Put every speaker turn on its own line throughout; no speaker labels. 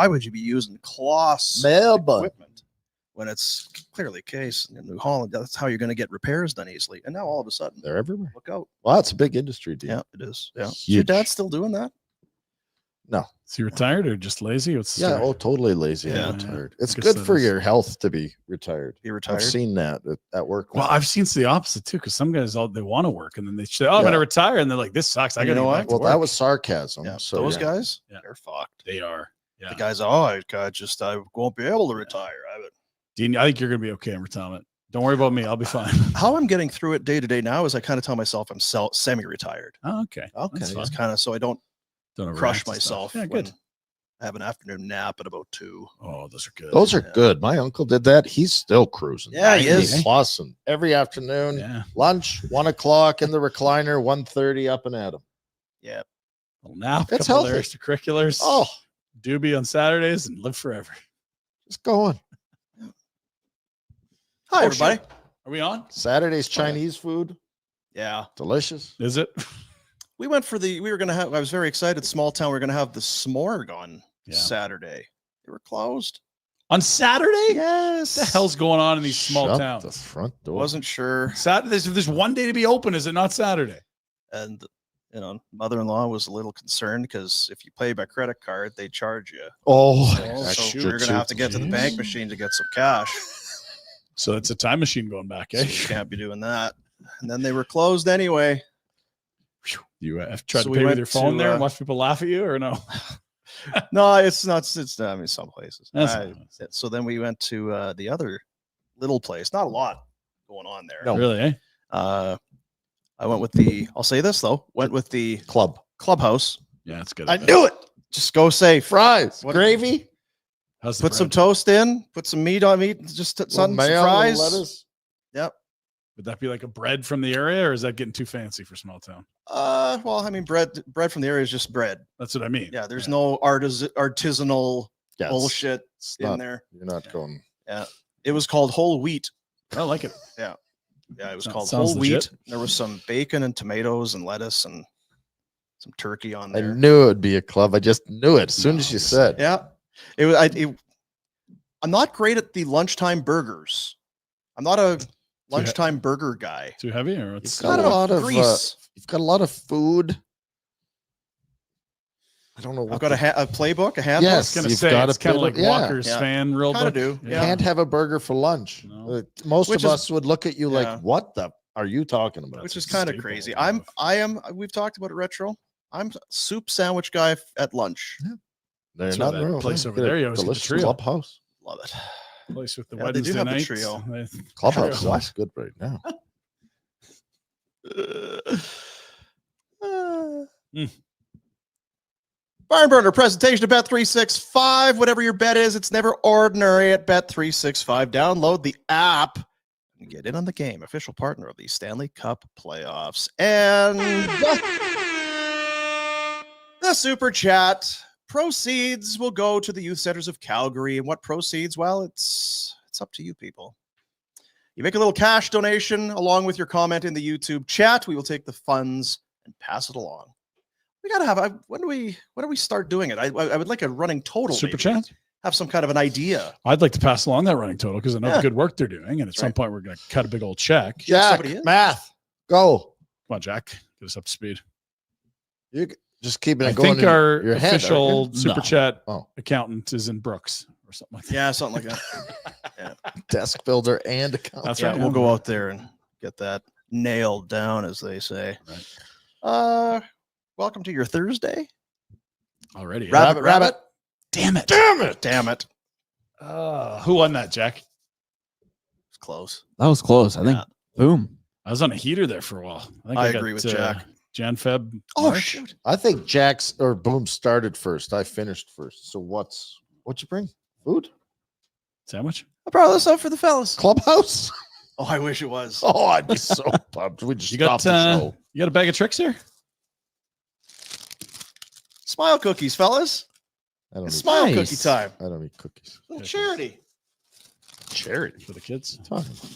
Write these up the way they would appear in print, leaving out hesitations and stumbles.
why would you be using Kloss equipment when it's clearly a case in New Holland? That's how you're going to get repairs done easily. And now all of a sudden,
they're everywhere.
Look out.
Well, that's a big industry deal.
Yeah, it is. Yeah. Is your dad still doing that?
No.
Is he retired or just lazy? What's the story?
Totally lazy and retired. It's good for your health to be retired. I've seen that at work.
Well, I've seen the opposite too, because some guys they want to work and then they say, "Oh, I'm going to retire," and they're like, "This sucks. I got to go back to work."
That was sarcasm.
Yeah.
So
those guys, they're fucked.
They are. Yeah.
The guys, I won't be able to retire.
Dean, I think you're going to be okay in retirement. Don't worry about me. I'll be fine.
How I'm getting through it day to day now is I kind of tell myself I'm semi-retired.
Oh, okay.
It's kind of so I don't crush myself.
Yeah, good.
I have an afternoon nap at about 2.
Oh, those are good.
Those are good. My uncle did that. He's still cruising.
Yeah, he is.
Plus, and every afternoon, lunch, 1 o'clock in the recliner, 1:30 up and at him.
Yeah.
Well, now
it's
healthy.
healthy.
Extracurriculars.
Oh,
doobie on Saturdays and live forever.
Just going.
Hi, everybody.
Shit. Are we on?
Saturday's Chinese food.
Yeah.
Delicious.
Is it?
We went for we were going to have, I was very excited. Small town. We were going to have the s'morg on Saturday. They were closed.
On Saturday?
Yes.
What the hell's going on in these small towns?
The front door.
Wasn't sure.
Saturday. There's one day to be open. Is it not Saturday?
And, mother-in-law was a little concerned because if you pay by credit card, they charge you. So we're going to have to get to the bank machine to get some cash.
So it's a time machine going back, eh?
So you can't be doing that. And then they were closed anyway.
You have tried to pay with your phone there and watch people laugh at you, or no?
No, it's not. I mean, some places.
That's
so then we went to the other little place. Not a lot going on there.
No, really, eh?
I went with I'll say this though. Went with the clubhouse.
Yeah, it's good.
I knew it. Just go say
fries, gravy.
Put some toast in. Put some meat on meat. Just some fries.
Lettuce.
Yep.
Would that be like a bread from the area, or is that getting too fancy for small town?
Well, I mean, bread from the area is just bread.
That's what I mean.
Yeah, there's no artisanal bullshit in there.
You're not going.
Yeah, it was called whole wheat.
I like it.
Yeah, it was called whole wheat. There was some bacon and tomatoes and lettuce and some turkey on there.
I knew it would be a club. I just knew it as soon as you said.
Yeah, it was. I'm not great at the lunchtime burgers. I'm not a lunchtime burger guy.
Too heavy, or
it's got a lot of grease. You've got a lot of food. I don't know.
I've got a playbook, a handbook.
Yes,
you've got it's kind of like Walker's fan real book.
Do.
You can't have a burger for lunch. No. Most of us would look at you like, "What the are you talking about?"
Which is kind of crazy. We've talked about it, retro. I'm a soup sandwich guy at lunch.
Yeah. There's not a
place over there. You always get the trio.
Clubhouse.
Love it.
Place with the
Wednesday
they do have
nights.
The trio.
Clubhouse is good right now.
Barn Burner presentation of Bet365. Whatever your bet is, it's never ordinary at Bet365. Download the app and get in on the game. Official partner of the Stanley Cup playoffs. And the super chat proceeds will go to the youth centers of Calgary. And what proceeds? Well, it's up to you people. You make a little cash donation along with your comment in the YouTube chat. We will take the funds and pass it along. We got to have, when do we start doing it? I would like a running total.
Super chat?
Have some kind of an idea.
I'd like to pass along that running total because I know the good work they're doing. And at some point, we're going to cut a big old check.
Jack, math, go.
Come on, Jack. Get us up to speed.
You just keep it
I
going.
think our
your
official
head,
super chat accountant is in Brooks or something like that.
Yeah, something like that.
Desk builder and accountant.
That's right.
We'll go out there and get that nailed down, as they say.
Right.
Welcome to your Thursday.
Already.
Rabbit.
Damn it. Who won that, Jack?
It's close.
That was close. I think. Boom.
I was on a heater there for a while. I think
I agree with Jack.
Jan, Feb.
Oh,
March.
shoot.
I think Jack's or Boom started first. I finished first. So what'd you bring? Food?
Sandwich?
I brought this up for the fellas.
Clubhouse?
Oh, I wish it was.
Oh, I'd be so pumped. We just
You got
the show.
You got a bag of tricks here?
Smile cookies, fellas.
It's
smile cookie time.
I don't eat cookies.
Charity.
Charity
for the kids.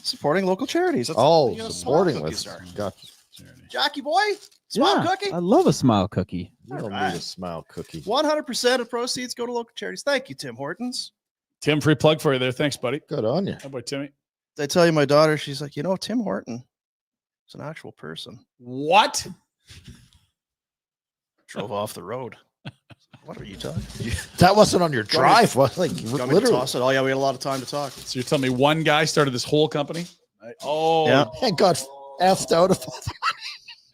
Supporting local charities. That's
supporting. Gotcha.
Jackie boy, Smile cookie?
I love a smile cookie.
You don't
Alright.
need a smile cookie.
100% of proceeds go to local charities. Thank you, Tim Hortons.
Tim, free plug for you there. Thanks, buddy.
Good on you.
How about Timmy?
I tell you, my daughter, she's like, Tim Horton is an actual person.
What?
Drove off the road. What are you talking?
That wasn't on your
You want me
drive. Like
You want me to
literally.
toss it? Oh, yeah, we had a lot of time to talk.
So you're telling me one guy started this whole company? Oh,
Yeah.
And got effed out of.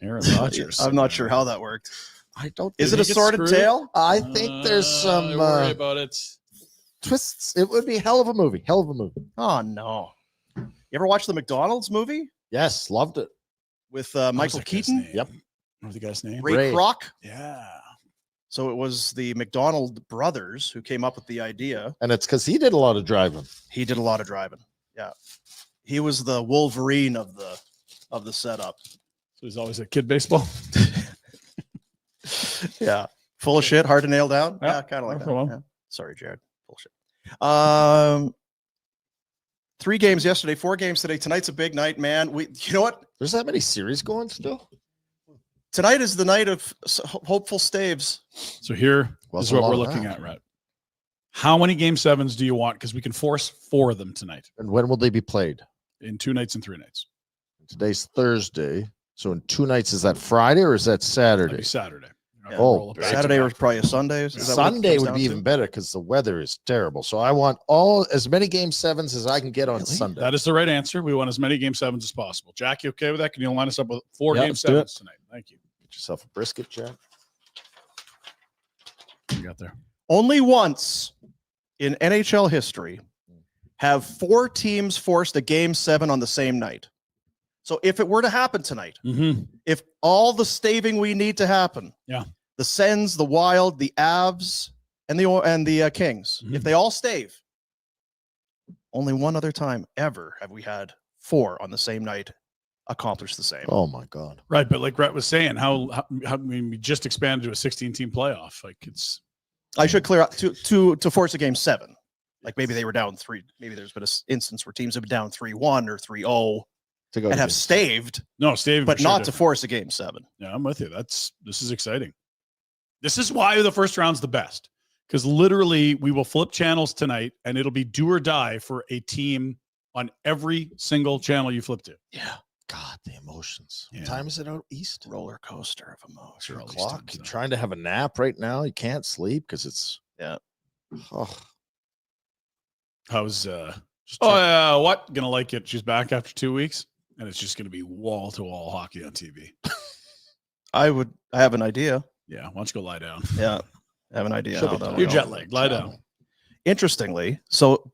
Aaron Rodgers.
I'm not sure how that worked.
I don't.
Is it
Did
a
he get
sordid
screwed?
tale?
I think there's some
worry about it.
twists. It would be a hell of a movie. Hell of a movie.
Oh, no. You ever watch the McDonald's movie
Yes, loved it.
with
What was
Michael
that guy's
Keaton?
name?
Yep.
What was the guy's name?
Ray
Ray.
Kroc?
Yeah.
So it was the McDonald brothers who came up with the idea.
And it's because he did a lot of driving.
He did a lot of driving. Yeah. He was the Wolverine of the setup.
So he's always at kid baseball.
Yeah. Full of shit, hard to nail down.
Yeah.
Yeah, kind of like that.
Well.
Yeah. Sorry, Jared. Bullshit. 3 games yesterday, 4 games today. Tonight's a big night, man. You know what?
There's that many series going still.
Tonight is the night of hopeful staves.
So here
Well,
is
it's a
what
lot
we're
of
looking
that.
at, Rhett. How many game 7s do you want? Because we can force 4 of them tonight
And when will they be played?
in 2 nights and 3 nights.
Today's Thursday. So in 2 nights, is that Friday or is that
That'd
Saturday?
be Saturday.
Yeah.
Oh,
Saturday or probably a Sunday. Is that what it
Sunday
comes
would
down
be
to?
even better because the weather is terrible. So I want as many game 7s as I can get on
Really?
Sunday.
That is the right answer. We want as many game 7s as possible. Jack, you okay with that? Can you line us up with 4
Yeah,
game
let's do
7s
it.
tonight? Thank you.
Get yourself a brisket, Jack.
You got there.
Only once in NHL history have 4 teams forced a game 7 on the same night. So if it were to happen tonight,
Mm-hmm.
if all the staving we need to happen,
Yeah.
the Sens, the Wild, the Avs, and the Kings,
Mhm.
if they all stave, only one other time ever have we had 4 on the same night accomplish the same.
Oh my God.
Right, but like Rhett was saying, how I mean, we just expanded to a 16-team playoff. Like it's
I should clear out to force a game 7. Like maybe they were down 3. Maybe there's been an instance where teams have been down 3-1 or 3-0
To go
and
to
have
game-
staved,
no Steve,
but not to force a game 7.
Yeah, I'm with you. This is exciting. This is why the first round's the best. Because literally we will flip channels tonight and it'll be do or die for a team on every single channel you flip to.
Yeah.
God, the emotions.
Yeah.
What time is it out east?
Roller coaster of emotion.
2
early
o'clock.
starts,
You're
though.
trying to have a nap right now. You can't sleep because it's
Yeah.
Oh,
How's
just
oh
check-
yeah, what? Gonna like it. She's back after 2 weeks, and it's just gonna be wall to wall hockey on TV.
I have an idea.
Yeah, why don't you go lie down?
Yeah. I have an idea.
Should
how
be
that'll
done.
You're
go.
jet lagged. Lie down.
Interestingly, so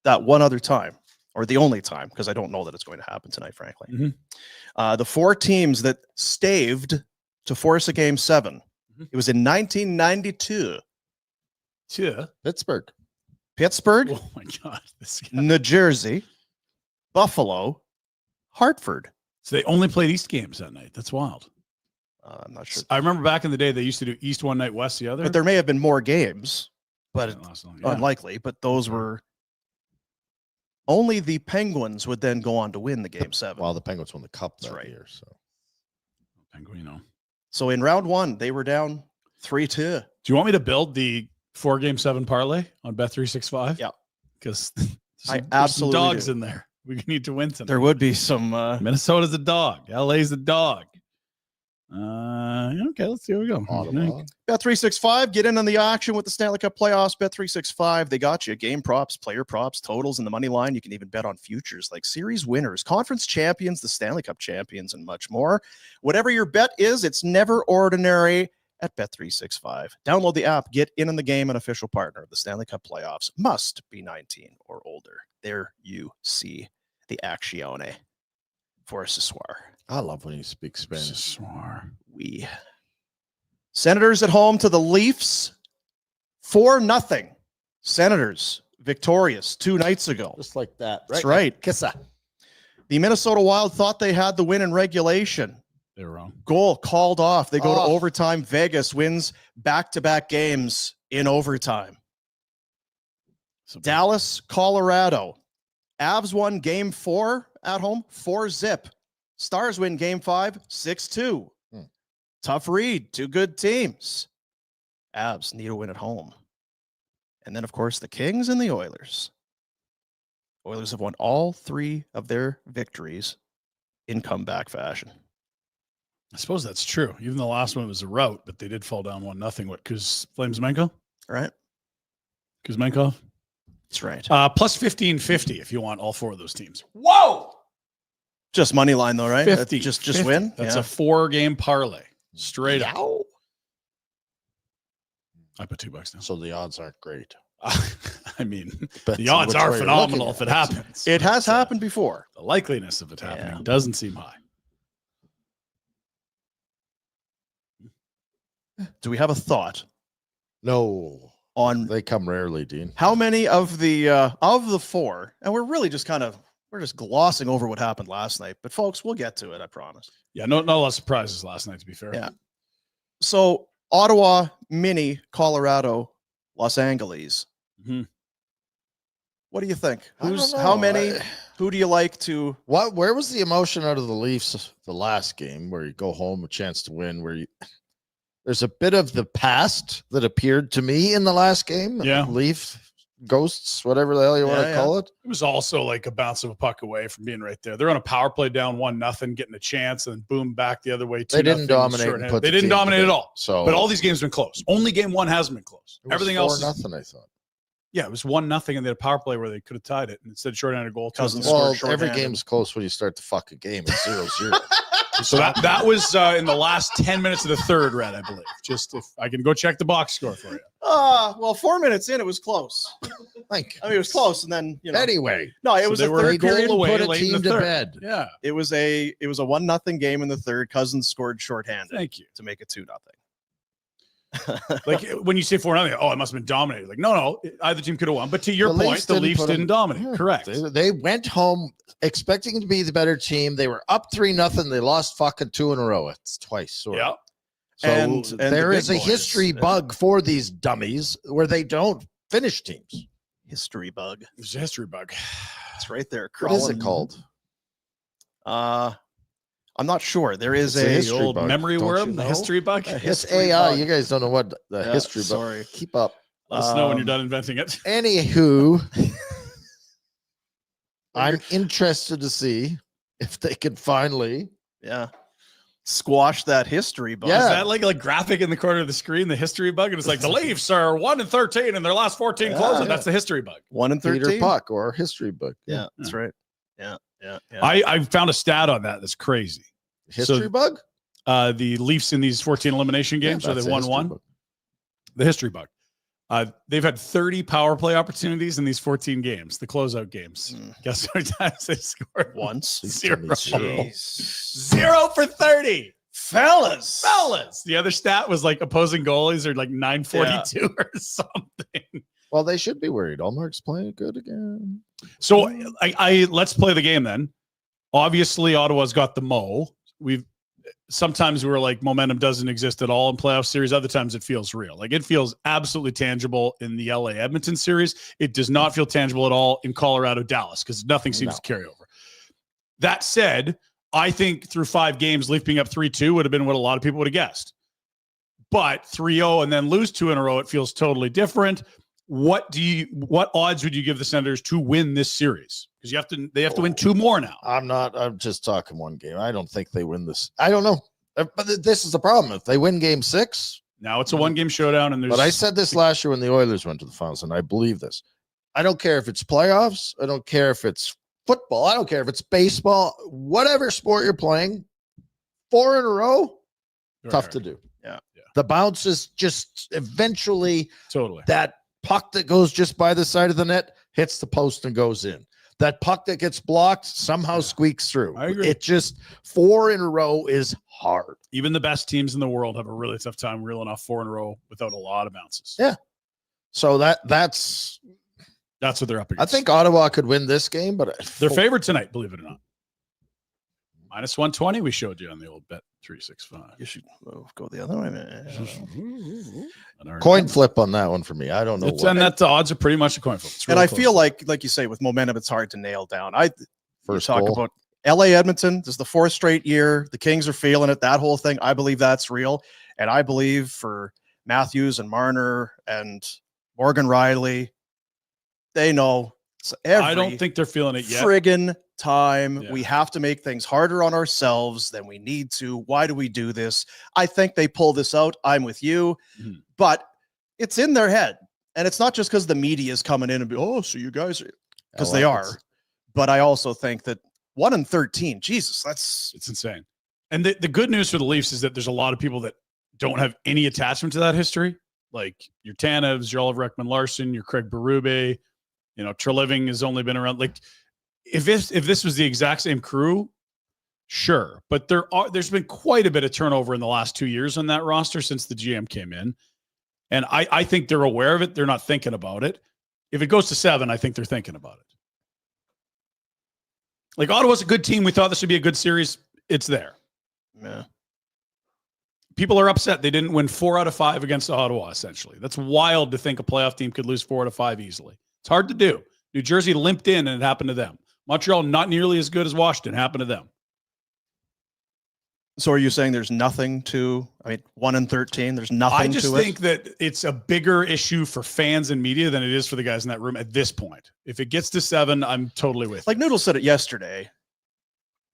that one other time, or the only time, because I don't know that it's going to happen tonight, frankly.
Mhm.
The 4 teams that staved to force a game 7,
Mhm.
it was in 1992.
Yeah.
Pittsburgh.
Pittsburgh,
Oh my God. This guy.
New Jersey, Buffalo, Hartford.
So they only played East games that night. That's wild.
I'm not sure.
I remember back in the day they used to do East one night, West the other.
But there may have been more games, but
Didn't last long. Yeah.
unlikely. But those were only the Penguins would then go on to win the game 7.
Well, the Penguins won the cup
That's
that
right.
year. So
Penguin, you know.
So in round 1, they were down 3-2.
Do you want me to build the 4 game 7 parlay on Bet365?
Yeah.
Because
I
there's
absolutely
some dogs
do.
in there. We need to win tonight.
There would be some.
Minnesota's a dog. LA's a dog. Okay, let's see how we go.
Ottawa.
Bet365, get in on the action with the Stanley Cup playoffs. Bet365, they got you game props, player props, totals, and the money line. You can even bet on futures like series winners, conference champions, the Stanley Cup champions, and much more. Whatever your bet is, it's never ordinary at Bet365. Download the app, get in on the game, an official partner of the Stanley Cup playoffs. Must be 19 or older. There you see the actione for ce soir.
I love when you speak Spanish.
Swar.
We Senators at home to the Leafs 4-0. Senators victorious 2 nights ago.
Just like that.
That's right.
Kissa.
The Minnesota Wild thought they had the win in regulation.
They were wrong.
Goal called off. They go to
Oh.
overtime. Vegas wins back-to-back games in overtime.
So
Dallas, Colorado. Avs won game 4 at home, 4-0. Stars win game 5, 6-2. Tough read. Two good teams. Avs need a win at home. And then, of course, the Kings and the Oilers. Oilers have won all 3 of their victories in comeback fashion.
I suppose that's true. Even the last one was a rout, but they did fall down 1-0. What? FlamesNation?
Right?
Kuzmenko?
That's right.
Plus 1550 if you want all 4 of those teams.
Whoa! Just money line, though, right?
50.
Just
50.
win?
That's a 4-game parlay. Straight up.
Yow.
I put $2 down.
So the odds aren't great.
I mean,
Depends
the
on
odds
which
are
way you're
phenomenal
looking
if it
at it.
happens.
It has
But,
happened before.
The likeliness of it happening
Yeah.
doesn't seem high.
Do we have a thought
No,
on
they come rarely, Dean.
how many of the 4, and we're really just we're just glossing over what happened last night, but folks, we'll get to it, I promise.
Yeah, not a lot of surprises last night, to be fair.
Yeah. So Ottawa, Mini, Colorado, Los Angeles.
Mhm.
What do you think?
I don't
How
know.
many? Who do you like to?
Where was the emotion out of the Leafs the last game where you go home a chance to win? There's a bit of the past that appeared to me in the last game.
Yeah.
Leaf ghosts, whatever the hell you want to call it.
It was also like a bounce of a puck away from being right there. They're on a power play down 1-0, getting a chance, and then boom, back the other way.
They didn't dominate. And put
They
the
didn't
team
dominate at
together.
all.
So,
But all these games have been close. Only game 1 hasn't been close.
it was
Everything else,
4-0, I thought.
yeah, it was 1-0, and they had a power play where they could have tied it, and instead of shorthanded goal,
Cousins
Well,
scored
every
shorthanded.
game's close when you start to fuck a game. It's 0-0.
So that was in the last 10 minutes of the third, Red, I believe. Just if I can go check the box score for you.
Well, 4 minutes in, it was close.
Thank
I mean, it was close, and then
Anyway,
no, it
So
was
they
a
were
third
they
goal
period.
didn't
away
put a
late in
team
the
to
third.
bed.
Yeah,
It was a 1-0 game in the third. Cousins scored shorthanded
thank you.
to make it 2-0.
Like when you say 4-0, oh, it must have been dominated. Like, no, either team could have won. But to your
The
point,
Leafs
the
didn't
Leafs
put 'em-
didn't dominate.
Yeah.
Correct.
They went home expecting to be the better team. They were up 3-0. They lost fucking 2 in a row. It's twice. Sorry.
Yeah.
So
And
there
the
is a
big boys.
history bug for these dummies where they don't finish teams.
History bug.
It's a history bug.
It's right there.
What is it
crawling.
called?
I'm not sure. There is
It's a
a
history
The old
bug,
memory
don't you
worm, the
know?
history bug.
A
It's
history
AI.
bug.
You guys don't know what the
Yeah,
history bug.
sorry.
Keep up.
Let us know when you're
Um,
done inventing it.
Anywho, I'm interested to see if they can finally.
Yeah. Squash that history bug.
Yeah.
Is that like graphic in the corner of the screen, the history bug? And it's like the Leafs are 1-13 in their last 14
Yeah,
closing.
yeah.
That's the history bug.
1 and
Peter
13.
Puck or history book.
Yeah, that's right. Yeah.
I found a stat on that that's crazy.
History
So-
bug?
The Leafs in these 14 elimination games,
Yeah,
so
that's
they
a
won
history
one.
book.
The history bug. They've had 30 power play opportunities in these 14 games, the closeout games.
Mm.
Guess how many times they scored?
Once.
Please tell me zero.
Jeez.
0 for 30.
Fellas.
The other stat was like opposing goalies are like 942 or something.
Well, they should be worried. Allmark's playing good again.
So I let's play the game then. Obviously, Ottawa's got the mo. Sometimes we're like momentum doesn't exist at all in playoff series. Other times it feels real. Like it feels absolutely tangible in the LA Edmonton series. It does not feel tangible at all in Colorado Dallas because nothing seems
No.
to carry over. That said, I think through 5 games, Leaf being up 3-2 would have been what a lot of people would have guessed. But 3-0 and then lose 2 in a row, it feels totally different. What odds would you give the Senators to win this series? Because they have to win 2 more now.
I'm just talking one game. I don't think they win this. I don't know. But this is the problem. If they win game 6,
Now it's a 1-game showdown, and there's.
but I said this last year when the Oilers went to the finals, and I believe this. I don't care if it's playoffs. I don't care if it's football. I don't care if it's baseball. Whatever sport you're playing, 4 in a row, tough to do.
Yeah.
The bounce is just eventually
Totally.
that puck that goes just by the side of the net hits the post and goes in. That puck that gets blocked somehow squeaks through.
I agree.
It just 4 in a row is hard.
Even the best teams in the world have a really tough time reeling off 4 in a row without a lot of bounces.
Yeah. So that's
That's what they're up
I
against.
think Ottawa could win this game, but
they're favored tonight, believe it or not. Minus 120, we showed you on the old bet 365.
You should go the other way, man.
coin flip on that one for me. I don't know.
And that the odds are pretty much a coin flip. It's
And
really
I
close.
feel like you say, with momentum, it's hard to nail down.
First
talk
goal.
about LA Edmonton, this is the 4th straight year. The Kings are feeling it. That whole thing, I believe that's real. And I believe for Matthews and Marner and Morgan Riley, they know.
I don't think they're feeling it yet.
Friggin' time.
Yeah.
We have to make things harder on ourselves than we need to. Why do we do this? I think they pull this out. I'm with you.
Mhm.
But it's in their head. And it's not just because the media is coming in and be, oh, so you guys are, because they are. But I also think that 1-13, Jesus,
It's insane. And the good news for the Leafs is that there's a lot of people that don't have any attachment to that history. Like your Tanevs, your Oliver Ekman-Larsson, your Craig Berube, Treliving has only been around. Like if this was the exact same crew, sure. But there's been quite a bit of turnover in the last 2 years on that roster since the GM came in. And I think they're aware of it. They're not thinking about it. If it goes to 7, I think they're thinking about it. Like Ottawa's a good team. We thought this would be a good series. It's there.
yeah.
People are upset they didn't win 4 out of 5 against Ottawa, essentially. That's wild to think a playoff team could lose 4 out of 5 easily. It's hard to do. New Jersey limped in and it happened to them. Montreal, not nearly as good as Washington, happened to them.
So are you saying there's nothing to, 1-13, there's nothing to it?
I just think that it's a bigger issue for fans and media than it is for the guys in that room at this point. If it gets to 7, I'm totally with
Like
you.
Noodle said it yesterday,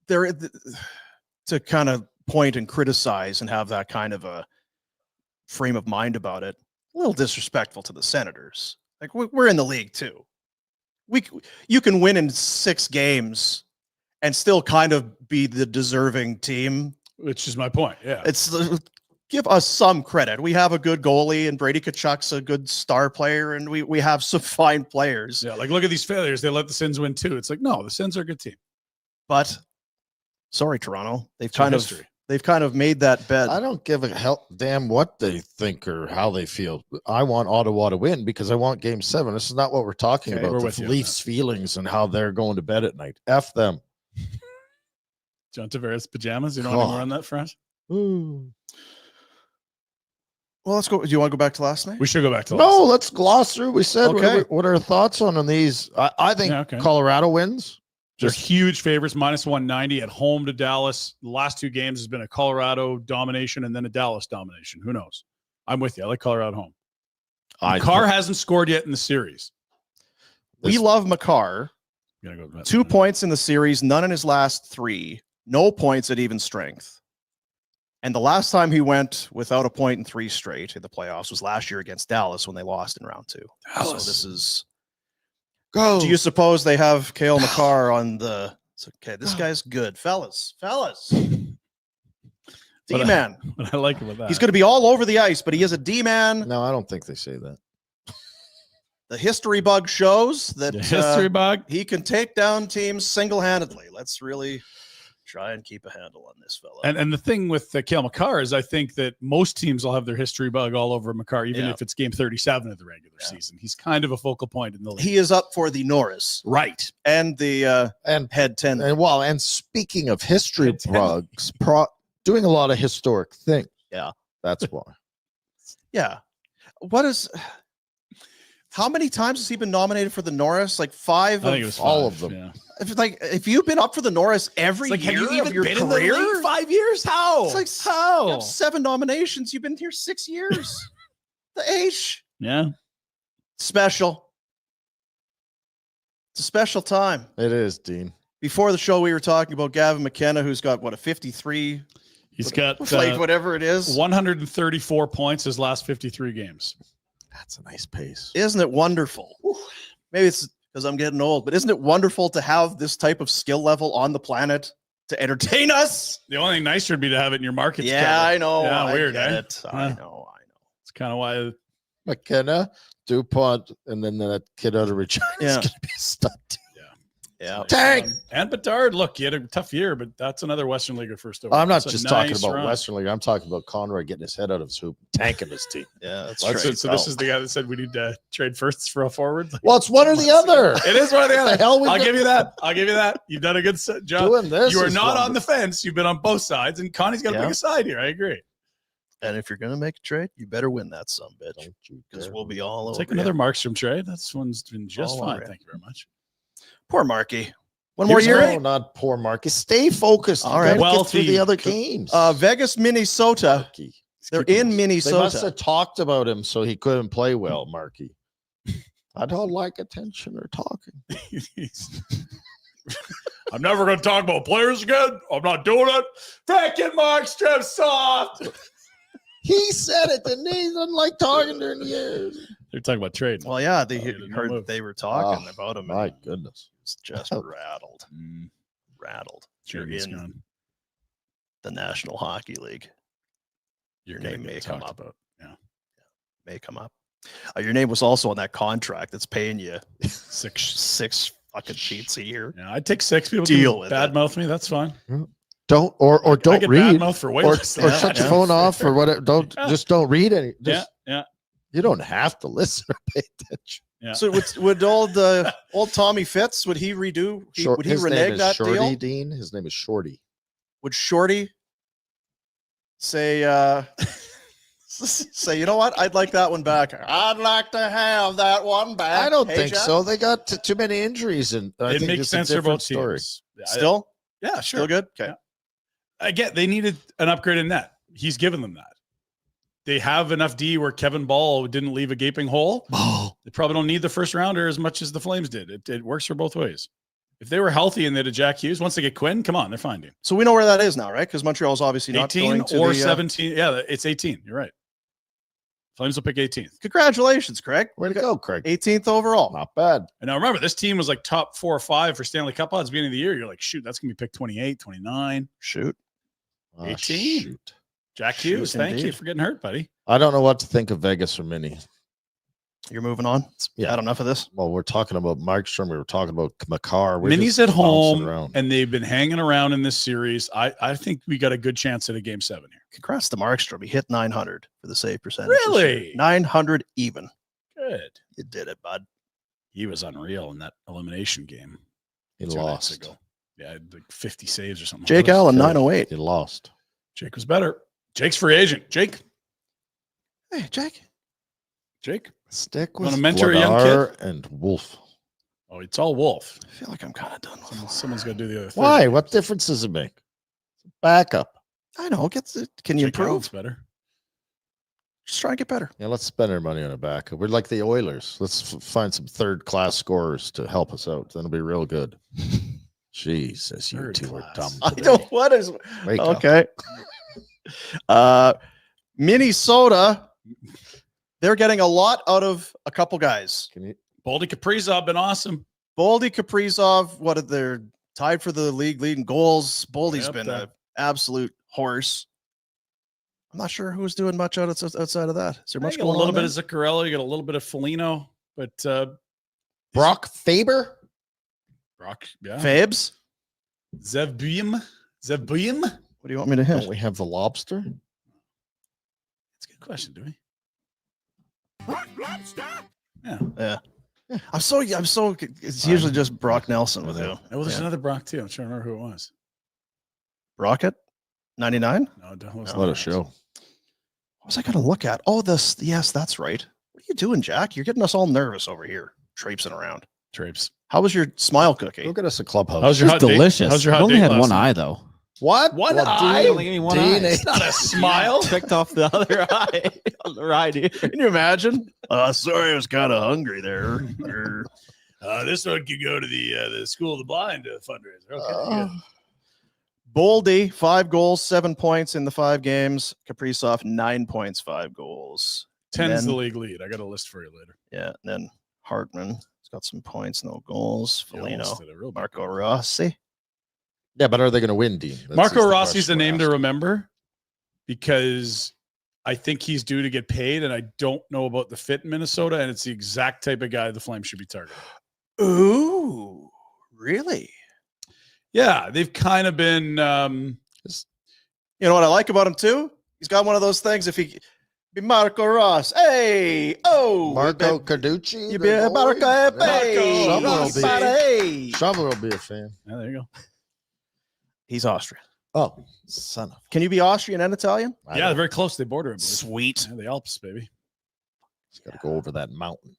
to kind of point and criticize and have that kind of a frame of mind about it, a little disrespectful to the Senators. Like we're in the league too. You can win in 6 games and still kind of be the deserving team.
Which is my point. Yeah.
It's give us some credit. We have a good goalie and Brady Tkachuk's a good star player and we have some fine players.
Yeah. Like look at these failures. They let the Sens win too. It's like, no, the Sens are a good team.
But sorry, Toronto. They've
It's our
kind of
history.
They've kind of made that bet.
I don't give a hell damn what they think or how they feel. I want Ottawa to win because I want Game 7. This is not what we're talking
Okay, we're
about.
with
The
you,
Leafs' feelings and how they're going to bed at night. F them.
John Tavares pajamas. You don't want to run that front?
Ooh.
Well, let's go. Do you want to go back to last night?
We should go back to
No, let's gloss through. We said
Okay.
what are our thoughts on these? I think
Yeah, okay.
Colorado wins.
They're huge favorites, -190 at home to Dallas. The last 2 games has been a Colorado domination and then a Dallas domination. Who knows? I'm with you. I like Colorado home. Makar hasn't scored yet in the series.
We love Makar.
Gonna go with that.
2 points in the series, none in his last 3. No points at even strength. And the last time he went without a point in 3 straight in the playoffs was last year against Dallas when they lost in round 2.
Dallas.
So this is.
Go.
Do you suppose they have Kale Makar on the? It's okay. This guy's good, fellas. D-man.
What I like about that.
He's going to be all over the ice, but he is a D-man.
No, I don't think they say that.
The history bug shows that
the history bug.
he can take down teams single-handedly. Let's really try and keep a handle on this fella.
And the thing with Kale Makar is I think that most teams will have their history bug all over Makar, even if it's game 37 of the regular season. He's kind of a focal point in the league.
He is up for the Norris.
Right.
And the
And
head 10.
and speaking of history bugs, doing a lot of historic things.
Yeah.
That's why.
Yeah. How many times has he been nominated for the Norris? Like 5
I think it was
all
5,
of them.
Yeah.
If you've been up for the Norris every
It's like,
year
have you even
of your
been
career,
in the league 5 years? How?
It's like
how?
you have 7 nominations. You've been here 6 years. The H.
Yeah.
Special. It's a special time.
It is, Dean.
Before the show, we were talking about Gavin McKenna, who's got a 53,
He's got
whatever it is.
134 points his last 53 games.
That's a nice pace.
Isn't it wonderful? Maybe it's because I'm getting old, but isn't it wonderful to have this type of skill level on the planet to entertain us?
The only thing nicer would be to have it in your markets.
Yeah,
cover.
I know.
Yeah,
I
weird,
get
eh?
it. I know.
It's kind of why.
McKenna, DuPont, and then that kid out of Regina is
Yeah.
going to be a stud.
Yeah.
Tank.
And Bedard, look, he had a tough year, but that's another Western Leaguer first over.
I'm not
It's a
just talking
nice
about
run.
Western League. I'm talking about Conroy getting his head out of his hoop, tanking his team.
Yeah, that's
Let's-
right.
So this is the guy that said we need to trade firsts for a forward.
Well, it's one or the other.
It is one or the
What
other.
the hell we
I'll
been
give you that. I'll give you that. You've done a good job.
doing this?
You are
is
not on the
wonderful.
fence. You've been on both sides, and Connie's got to
Yeah.
pick a side here. I agree.
And if you're going to make a trade, you better win that son bitch,
Don't you
because
dare.
we'll be all over
Take
you.
another Markstrom trade. That's one's been just
All
fine.
over it.
Thank you very much.
Poor Marky. One more
was
year.
great.
No, not poor Marcus. Stay focused.
All
All
right.
right. Get through
Wealthy.
the other games.
Vegas, Minnesota.
Markey.
They're in
They must
Minnesota.
have talked about him so he couldn't play well, Markey. I don't like attention or talking.
I'm never going to talk about players again. I'm not doing it. Freaking Markstrom soft.
He said it, didn't he? He doesn't like talking during the years.
They're talking about trading.
Well, yeah, they
Oh, no
heard
move.
they were talking
Oh,
about him.
My
and
goodness.
it's just rattled. Rattled. You're
Jordan's
in
gone.
the National Hockey League. Your
Gonna
name
get
may come
talked
up.
about. Yeah.
May come up. Your name was also on that contract that's paying you
6.
fucking sheets a year.
Yeah, I'd take 6 people.
Deal with
bad
it.
mouth me. That's fine.
Don't or
I
don't
get
read
bad mouth for way
or
less than that.
shut your phone off or whatever. Don't
Yeah.
just don't read any.
Yeah,
Just,
yeah.
You don't have to listen or pay attention.
Yeah.
So would old Tommy Fitz, would he redo? Would he
His name
renege
is
that
Shorty,
deal?
Dean. His name is Shorty.
Would Shorty say, say, you know what? I'd like that one back. I'd like to have that one back.
I don't
Hey,
think
Jack?
so. They got too many injuries, and I
It
think
makes
it's
sense
a
for
different
both
story.
teams.
Still?
Yeah, sure.
Still good? Okay.
Yeah. Again, they needed an upgrade in net. He's given them that. They have enough D where Kevin Ball didn't leave a gaping hole. They probably don't need the first rounder as much as the Flames did. It works for both ways. If they were healthy and they had Jack Hughes, once they get Quinn, come on, they're fine, dude.
So we know where that is now, right? Because Montreal's obviously not
18
going to
or
the,
17. Yeah, it's 18. You're right. Flames will pick 18th.
Congratulations, Craig.
Way to go, Craig.
18th overall.
Not bad.
And now remember, this team was like top 4 or 5 for Stanley Cup odds beginning of the year. You're like, shoot, that's going to be picked 28, 29.
Shoot.
18.
Shoot.
Jack
Shoot,
Hughes, thank you
indeed.
for getting hurt, buddy.
I don't know what to think of Vegas or Mini.
You're moving on.
Yeah.
Had enough of this.
Well, we're talking about Markstrom. We were talking about Makar. We're
Minnie's
just
at
bouncing
home,
around.
and they've been hanging around in this series. I think we got a good chance at a game 7 here.
Congrats to Markstrom. He hit 900 for the save percentage. this
Really?
year. 900 even.
Good.
You did it, bud.
He was unreal in that elimination game.
He
2 nights
lost.
ago. Yeah, like 50 saves or something.
Jake
That was-
Allen,
Good.
908.
He lost.
Jake was better. Jake's free agent. Jake.
Hey, Jake.
Jake.
Stick
Wanna
with
mentor a young
Vladar and Wolf.
Oh, it's all Wolf.
I feel like I'm kind of done with it.
Someone's got to do the other third.
Why? What difference does it make? Backup.
I know. Can you
Jake Allen's
improve?
better.
Just try to get better.
Yeah, let's spend our money on a backup. We're like the Oilers. Let's find some third-class scorers to help us out. Then it'll be real good. Jesus, you
Third
two are
class.
dumb.
I
today.
don't. What is?
Wake up.
Okay. Minnesota. They're getting a lot out of a couple guys.
Can you?
Baldy Kaprizov been awesome.
Boldy, Kaprizov. What are they tied for the league leading goals? Boldy's
Yep,
been
that-
an absolute horse. I'm not sure who's doing much outside of that. Is there
You
much
got a
going
little
on
bit
there?
of Zuccarello. You got a little bit of Foligno, but
Brock Faber?
Brock, yeah.
Fabes?
Zevbuyim.
What do you want me to hit?
Don't we have the lobster?
That's a good question, do we?
Yeah. I'm so. It's usually just Brock Nelson with you.
Oh, there's
Yeah.
another Brock too. I'm trying to remember who it was.
Rocket, 99.
No, don't listen.
What a show.
What was I going to look at? Oh, this. Yes, that's right. What are you doing, Jack? You're getting us all nervous over here, traipsing around.
Traipse.
How was your smile cookie?
Go get us a clubhouse.
How's your
It's
hot date?
delicious.
How's your
I've
hot
only
date
had
last
one
night?
eye though.
What?
One
Well,
eye?
Dean-
Only gave me one
Dean
eye.
ate-
It's not a smile.
Picked off the other eye on the ride here.
Can you imagine? Sorry, I was kind of hungry there.
This one could go to the School of the Blind fundraiser. Okay. good.
Boldy, 5 goals, 7 points in the 5 games. Kaprizov, 9 points, 5 goals.
10's
then-
the league lead. I got a list for you later.
Yeah, and then Hartman has got some points, no goals.
You
Foligno,
almost did a real big
Marco
one.
Rossi.
Yeah, but are they going to win, Dean? That's
Marco
just the
Rossi's
question
a
we're
name to
asking.
remember because I think he's due to get paid, and I don't know about the fit in Minnesota, and it's the exact type of guy the Flames should be targeting.
Ooh, really?
Yeah, they've kind of been
You know what I like about him too? He's got one of those things. If he be Marco Ross, hey, oh,
Marco Carducci?
you
the
be
boy?
Marco, hey,
Shovel will
Ross,
be-
hey.
Shovel will be a fan.
yeah, there you go.
He's Austrian.
Oh, son of.
Can you be Austrian and Italian?
I
Yeah, they're
don't-
very close. They border. I believe.
Sweet.
Yeah, the Alps, baby.
He's got to go over that mountain.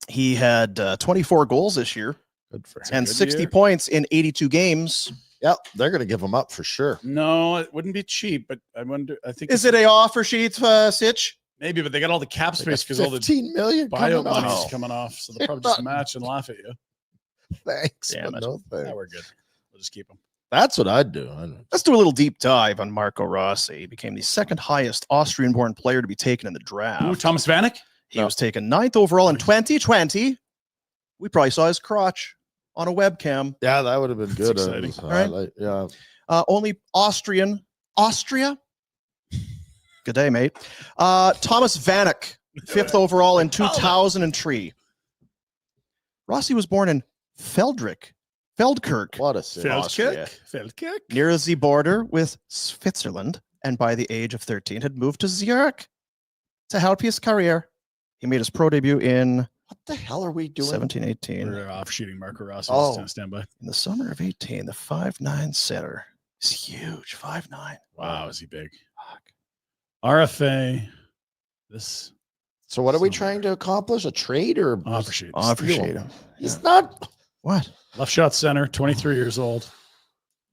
He had 24 goals this year,
Good for him.
and
good
60
year.
points in 82 games.
Yep, they're going to give him up for sure.
No, it wouldn't be cheap, but I wonder. I think
Is it a offer sheet, Sitch?
maybe, but they got all the cap space because all the
15 million
buyout
coming off.
money's coming off, so they'll probably
They're
just match and laugh at you.
Thanks,
Damn
but
it.
no thanks.
Yeah, we're good. We'll just keep them.
That's what I'd do.
Let's do a little deep dive on Marco Rossi. He became the second highest Austrian-born player to be taken in the draft.
Ooh, Thomas Vanek.
He was taken 9th overall in 2020. We probably saw his crotch on a webcam.
Yeah, that would have been good.
exciting.
Right?
Yeah.
Only Austria. Good day, mate. Thomas Vanek, 5th overall in 2003. Rossi was born in Feldkirch,
What a city.
Austria.
Feldkirch.
near the border with Switzerland, and by the age of 13 had moved to Zurich to help his career. He made his pro debut in
What the hell are we doing?
17-18.
We're off shooting Marco Rossi.
Oh.
Just stand by.
In the summer of 18, the 5'9" setter is huge. 5'9".
Wow, is he big? RFA. This
So what are we
Somewhere.
trying to accomplish? A trade or
offer sheet.
I appreciate him.
He's not.
What?
Left shot center, 23 years old.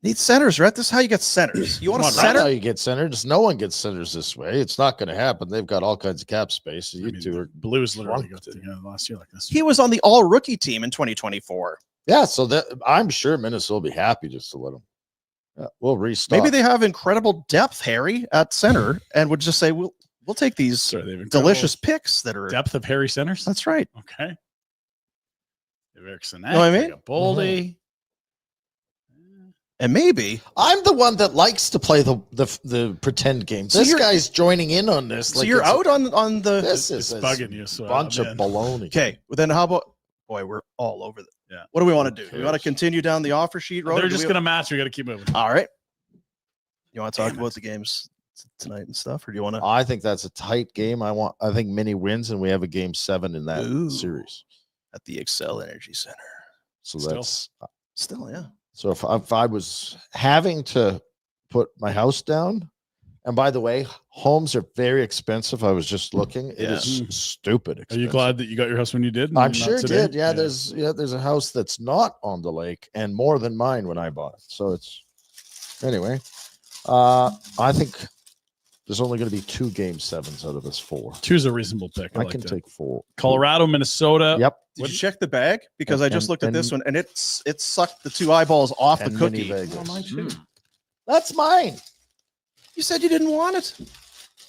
Need centers, right? This is how you get centers. You want a
Come on,
That's not how
center?
you get centers. No one gets centers this way. It's not going to happen. They've got all kinds of cap space. You
I mean,
two are.
Blues literally
drunk
got to last year like this.
He was on the all-rookie team in 2024.
Yeah, so that I'm sure Minnesota will be happy just to let him. Yeah, we'll restock.
Maybe they have incredible depth, Harry, at center, and would just say, we'll take these
Sorry, they have incredible
delicious picks that are.
depth of Harry centers.
That's right.
Okay. They have Erickson.
know what I mean?
Boldy.
And maybe
I'm the one that likes to play the pretend game.
So
This
you're-
guy's joining in on this.
so. You're
it's-
out on the.
This
It's
is a
bugging you. So
bunch
I'm
of
in.
baloney.
Okay, well then how about? Boy, we're all over that.
Yeah.
What do we want to do?
Who
We want to
cares?
continue down the offer sheet road.
They're
or do
just
we-
going to match. We got to keep moving.
All right. You want to talk
Damn
about
it.
the games tonight and stuff, or do you want to?
I think that's a tight game. I think Mini wins, and we have a game 7 in that
Ooh.
series.
At the Excel Energy Center.
So
Still.
that's
Still, yeah.
so if I was having to put my house down, and by the way, homes are very expensive. I was just looking. It is
Yeah.
stupid
Are
expensive.
you glad that you got your house when you did? and
I'm
not
sure it
today?
did. Yeah, there's a house that's not on the lake and more than mine when I bought it. So it's anyway. I think there's only going to be 2 game 7s out of this 4.
Two's a reasonable pick. I,
I
like
can
that.
take 4.
Colorado, Minnesota.
Yep.
Did
What-
you check the bag? Because I just
And-
looked at this
and-
one and it sucked the 2 eyeballs off the
And Mini
cookie.
Vegas.
Oh, mine too.
That's mine.
You said you didn't want it.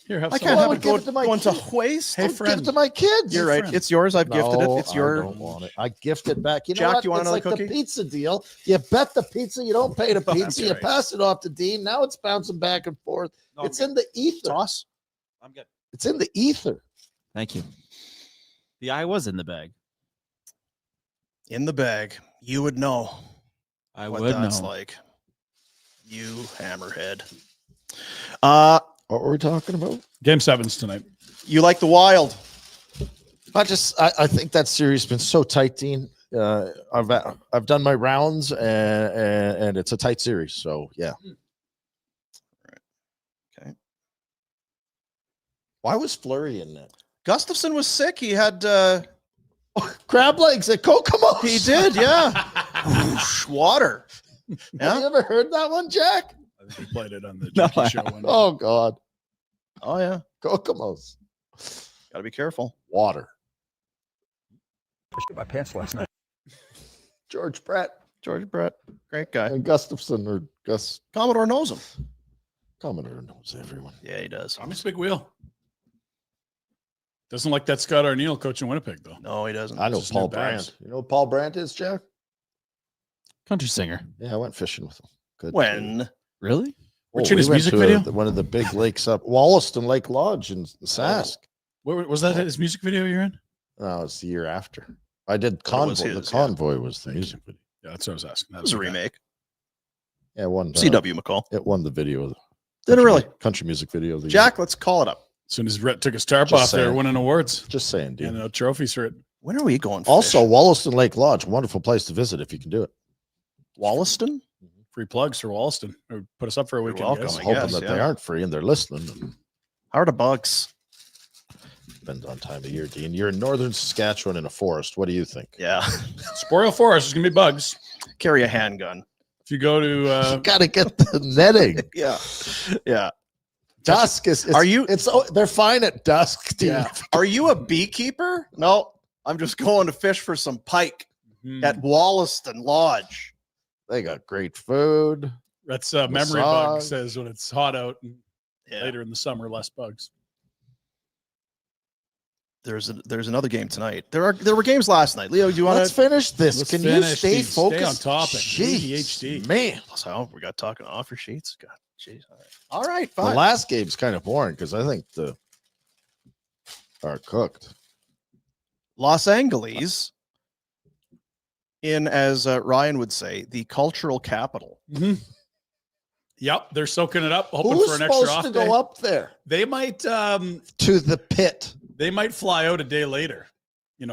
Here, have
I
some.
can't
I
have
would
it
give
go,
it to my
going to
kid.
waste.
Hey,
I'll give
friend.
it to my kids.
You're right.
friend.
It's yours. I've gifted
No,
it. It's your.
I don't want it. I gift it back. You know
Jack,
what?
you want
It's
another
like
cookie?
the pizza deal. You bet the pizza. You don't pay the
That's
pizza. You
right.
pass it off to Dean. Now it's bouncing back and forth. It's in the ether.
Toss.
I'm good.
It's in the ether.
Thank you. The eye was in the bag.
In the bag. You would know
I
what
would
that's
know.
like. You hammerhead.
What were we talking about?
Game 7s tonight.
You like the Wild.
I think that series has been so tight, Dean. I've done my rounds and it's a tight series. So yeah.
Okay.
Why was Fleury in that?
Gustafson was sick. He had.
Crab legs at Kokomo.
He did, yeah. Whoosh, water.
Have
Yeah.
you ever heard that one, Jack?
I think we played it on the
No,
Jackie
I
show one.
Oh God,
Oh yeah.
Kokomos.
Got to be careful.
Water.
I shit my pants last night.
George Brett
George Brett, great guy.
and Gustafson or Gus
Commodore knows him.
Commodore knows everyone.
Yeah, he does.
Thomas Big Wheel. Doesn't like that Scott Arneal coaching Winnipeg, though.
No, he doesn't.
I know
Just
Paul
new bags.
Brandt. You know who Paul Brandt is, Jack?
Country singer.
Yeah, I went fishing with him. Good.
When
Really?
We're in his
went
music
to
video?
one of the big lakes up Wollaston Lake Lodge in Sask.
Where was that his music video you're in?
No, it's the year after. I did
Well, it was
Convoy.
his,
the
yeah.
Convoy was the music video.
Yeah, that's what I was asking.
it was a remake.
Yeah, it won.
CW McCall.
It won the video.
Did it really?
Country music video. Of the
Jack, let's call it up.
As soon as Rhett took his tarp
Just
off, they were
saying.
winning awards.
year. Just saying, dude.
And trophies for it.
When are we going?
Also,
fish?
Wollaston Lake Lodge, wonderful place to visit if you can do it.
Wollaston.
Free plugs for Wollaston. Or put us up for a weekend.
welcome,
guys.
I
Hoping
guess,
that
yeah.
they aren't free and they're listening.
How are the bugs?
depends on time of year, Dean. You're in northern Saskatchewan in a forest. What do you think?
Yeah.
Spoil Forest is gonna be bugs.
Carry a handgun.
If you go
You
to
got to get the netting.
Yeah. Yeah.
Dusk is.
Are you-
They're fine at dusk, Dean.
Yeah. Are you a beekeeper? No, I'm just going to fish for some pike at Wollaston Lodge.
They got great food.
that's memory bug
Massage.
says when it's hot out and
Yeah.
later in the summer, less bugs.
There's another game tonight. There were games last night. Leo, do you want
Let's
to?
finish this.
Let's
Can you
finish,
stay
Steve. Stay on
focused?
topic.
Jeez,
ADHD.
man.
So we got talking offer sheets. God, jeez. All right,
The
fine.
last game's kind of boring because I think the are cooked.
Los Angeles, in as Ryan would say, the cultural capital.
Yep, they're soaking it up, hoping
Who's
for an extra
supposed
off
to
day.
go up there
They might
to the pit?
they might fly out a day later,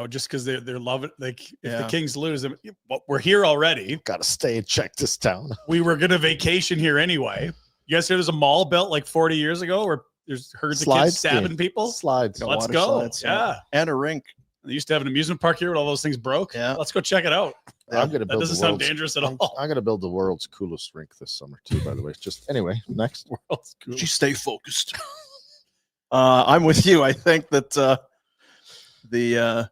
just because they're loving. Like if the
Yeah.
Kings lose, well, we're here already.
Got to stay and check this town.
We were gonna vacation here anyway. You guys hear there's a mall built like 40 years ago where there's herds of
Slides
kids stabbing
game.
people.
Slides.
Got
Let's
water
go.
slides,
Yeah.
And a rink.
They used to have an amusement park here, but all those things broke.
Yeah.
Let's go check it out.
I'm gonna
That
build
doesn't
the
sound
world's,
dangerous at
I'm,
all.
I'm gonna build the world's coolest rink this summer too. By the way, just anyway. Next.
World's cool.
You stay focused. I'm with you. I think that the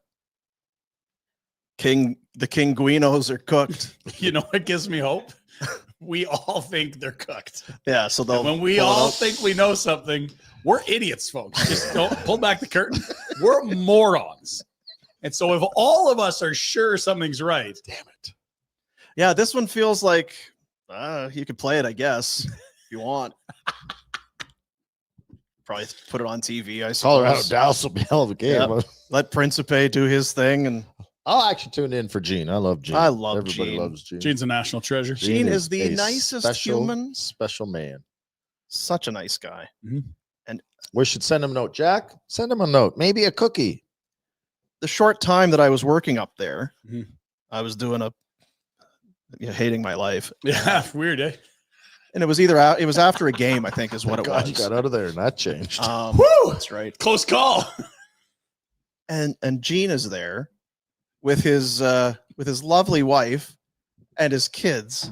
King Guinos are cooked.
You know what gives me hope? We all think they're cooked.
Yeah, so they'll
And when we
pull it
all
out.
think we know something, we're idiots, folks. Just don't pull back the curtain. We're morons. And so if all of us are sure something's right, damn it.
Yeah, this one feels like you could play it, I guess, if you want. Probably put it on TV, I suppose.
Colorado Dallas will be a hell of a game.
Yep. Let Principe do his thing, and
I'll actually tune in for Gene. I love Gene.
I love
Everybody
Gene.
loves Gene.
Gene's a national treasure.
Gene is the
a
nicest
special,
human.
special man.
Such a nice guy.
We should send him a note. Jack, send him a note. Maybe a cookie.
The short time that I was working up there,
Mhm.
I was doing hating my life,
Yeah, weird, eh?
and it was it was after a game, I think, is what it
God, you
was.
got out of there and that changed.
Woo!
That's right.
Close call.
And Gene is there with his lovely wife and his kids.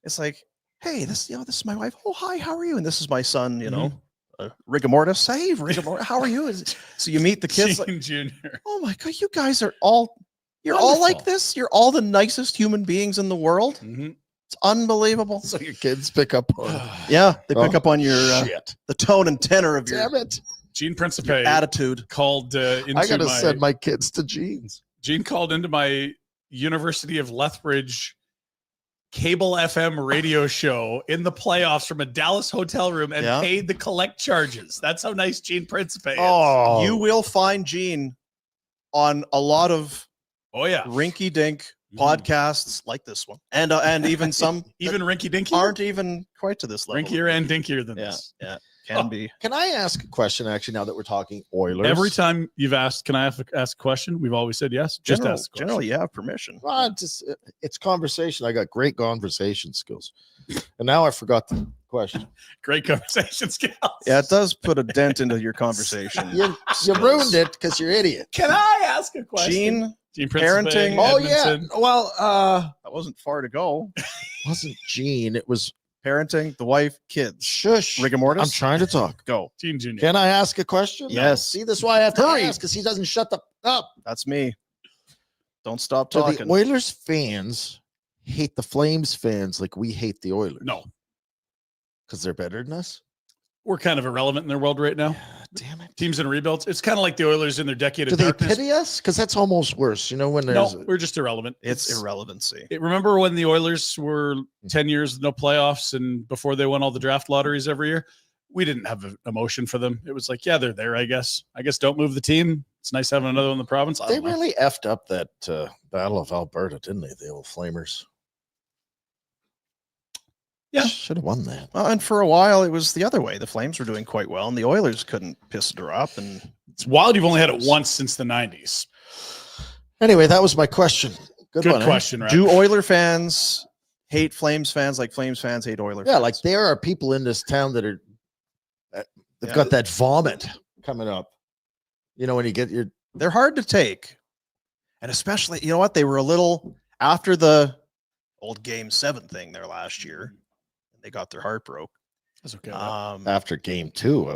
It's like, hey, this is my wife. Oh, hi, how are you? And this is my son. Rigor mortis. Hey, rigor mortis, how are you? So you meet the kids. Like,
Gene Jr.
oh my god, you guys are all all like
Wonderful.
this. You're all the nicest human beings in the world.
Mhm.
It's unbelievable.
So your kids pick up on
Yeah, they pick
Oh,
up on your
shit.
the tone and tenor of your
Damn it.
Gene Principe
attitude.
called into
I gotta
my
send my kids to Gene's.
Gene called into my University of Lethbridge cable FM radio show in the playoffs from a Dallas hotel room and
Yeah.
paid the collect charges. That's how nice Gene Principe is.
Oh,
You will find Gene on a lot of
Oh yeah.
rinky-dink
Mhm.
podcasts like this one, and even some
Even Rinky Dinky.
aren't even quite to this level.
Rinkier and dinkier than
Yeah,
this.
yeah, can be.
Can I ask a question actually now that we're talking Oilers?
Every time you've asked, can I ask a question? We've always said yes. Just ask. the question.
Generally, you have permission.
Well, it's conversation. I got great conversation skills. And now I forgot the question.
Great conversation skills.
Yeah, it does put a dent into your conversation.
You ruined it because you're idiot.
Can I ask a question?
Gene,
Principe,
parenting.
Oh yeah.
Edmondson.
Well,
that wasn't far to go.
wasn't Gene. It was
Parenting, the wife, kids.
shush.
Rigor mortis.
I'm trying to talk.
Go.
Gene Jr.
Can I ask a question?
Yes.
See, this is why I have to
Hurry.
ask because he doesn't shut the up.
That's me. Don't stop
So
talking.
the Oilers fans hate the Flames fans like we hate the Oilers.
No,
because they're better than us.
we're kind of irrelevant in their world right now.
Damn it.
Teams in rebuilds. It's kind of like the Oilers in their decade
Do
of
they
darkness.
pity us? Because that's almost worse. You know when
No,
there's
we're just irrelevant.
It's irrelevancy.
Remember when the Oilers were 10 years, no playoffs, and before they won all the draft lotteries every year? We didn't have an emotion for them. It was like, yeah, they're there, I guess. I guess don't move the team. It's nice having another one in the province. I
they
don't know.
really effed up that Battle of Alberta, didn't they? The old Flamers.
Yeah.
Should have won that.
Well, and for a while, it was the other way. The Flames were doing quite well, and the Oilers couldn't piss a drop. And
It's wild. You've only had it once since the 90s.
Anyway, that was my question.
Good
one, eh?
question, right?
do Oiler fans hate Flames fans like Flames fans hate Oiler fans?
Yeah, like there are people in this town that are they've
Yeah.
got that vomit coming up. You know, when you get your
They're hard to take. And especially, you know what? They were a little after the old Game 7 thing there last year. They got their heart broke.
That's okay.
after game 2, I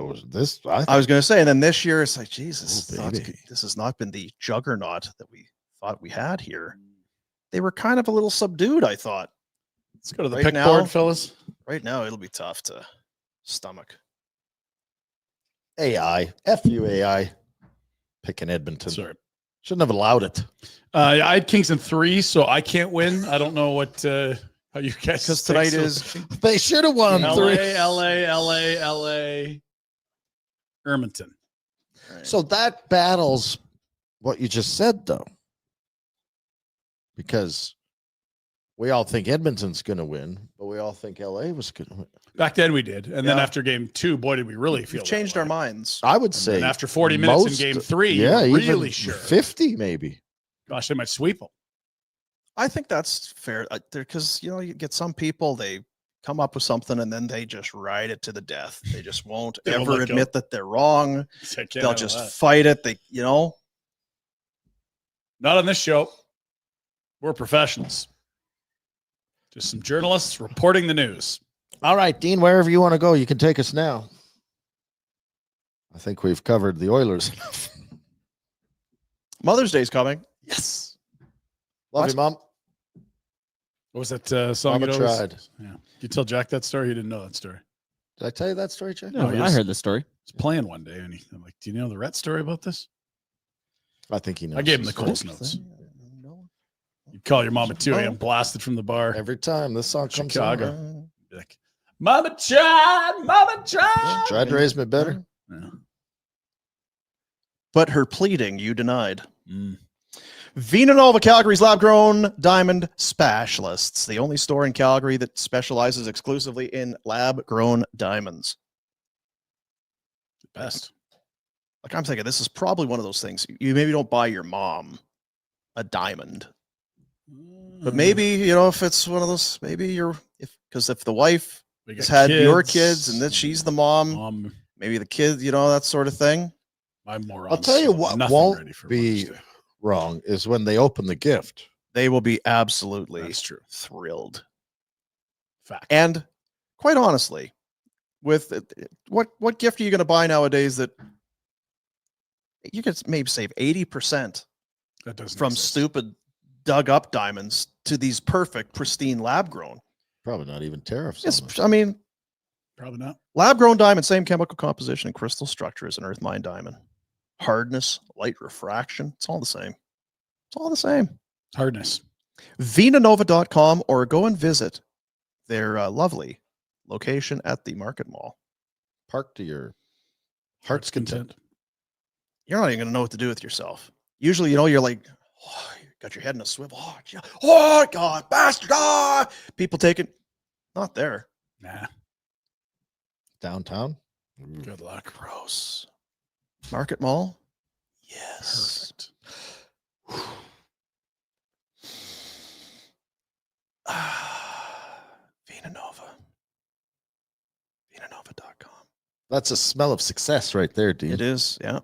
was
going to say, and then this year it's like, Jesus,
Oh, baby.
this has not been the juggernaut that we thought we had here. They were kind of a little subdued, I thought.
Let's go to the
Right
pick
now-
board, fellas.
Right now, it'll be tough to stomach.
AI. F you, AI. Picking Edmonton.
Sorry.
Shouldn't have allowed it.
I had Kings in 3, so I can't win. I don't know what how you guys
Because
think,
tonight
so-
is
They should have won
LA,
3.
LA, Edmonton.
So that battles what you just said, though. Because we all think Edmonton's going to win, but we all think LA was going to win.
Back then we did, and then
Yeah.
after game 2, boy, did we really feel
we've changed
that
our
way.
minds.
I would
And
say
then after 40 minutes in game 3,
yeah,
you're
even
really sure.
50 maybe.
Gosh, they might sweep them.
I think that's fair because you know you get some people they come up with something and then they just ride it to the death. They just won't
They won't
ever
let go.
admit that they're wrong.
I can't
They'll
handle
just
that.
fight it. They, you know,
Not on this show. We're professionals. Just some journalists reporting the news.
All right, Dean, wherever you want to go, you can take us now. I think we've covered the Oilers enough.
Mother's Day's coming.
Yes.
Love
What?
you, Mom.
What was that song?
Mama
you'd always-
tried.
Yeah. You tell Jack that story? He didn't know that story.
Did I tell you that story, Jack?
No,
I
yes.
heard the story.
He's playing one day, and I'm like, "Do you know the Rhett story about this?"
I think he knows.
I gave him
this
the
story.
Coles notes. You call your mom at 2 a.m. blasted from the bar.
Every time this song comes
Chicago.
on,
Be like, Mama tried, Mama tried.
tried to raise me better.
Yeah.
But her pleading you denied.
Mm.
Vina Nova, Calgary's lab-grown diamond specialists, the only store in Calgary that specializes exclusively in lab-grown diamonds.
Best.
Like I'm thinking, this is probably one of those things. You maybe don't buy your mom a diamond, but maybe you know if it's one of those. Maybe you're because if the wife
We
has
got
had your kids and then she's the mom,
Mom,
maybe the kid, you know that sort of thing.
my morons.
I'll tell you
have
what
nothing
won't
ready for
be
Mother's Day.
wrong is when they open the gift.
They will be absolutely
That's true.
thrilled.
Fact.
And quite honestly, with what gift are you going to buy nowadays that you could maybe save 80%
That doesn't
from
exist.
stupid dug up diamonds to these perfect pristine lab grown?
Probably not even tariffs.
It's,
on it.
I mean,
Probably not.
lab grown diamond, same chemical composition and crystal structure as an earth mine diamond. Hardness, light refraction, it's all the same. It's all the same.
Hardness.
Vinanova.com or go and visit their lovely location at the Market Mall.
Park to your
Heart's content.
You're not even going to know what to do with yourself. Usually, you know, you're like, oh, you got your head in a swivel. Oh, yeah. Oh God, bastard. Ah! People taking, not there.
Nah.
downtown.
Good luck.
Gross. Market Mall? Yes.
Perfect.
Vinanova. Vinanova.com.
That's a smell of success right there, Dean.
It is, yeah.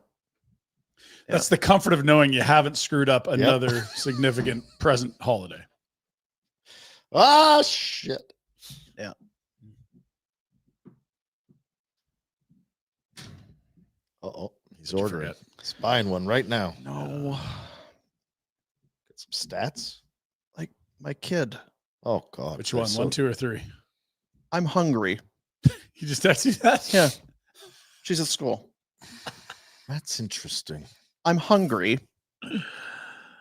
That's the comfort of knowing you haven't screwed up another significant present holiday.
Ah, shit.
Yeah.
Uh-oh. He's
What'd you
ordering.
forget?
He's buying one right now.
No,
Get some stats.
my kid.
Oh, God.
Which one?
That's
1, 2, or 3?
I'm hungry.
You just texted you that?
Yeah. She's at school.
That's interesting.
I'm hungry.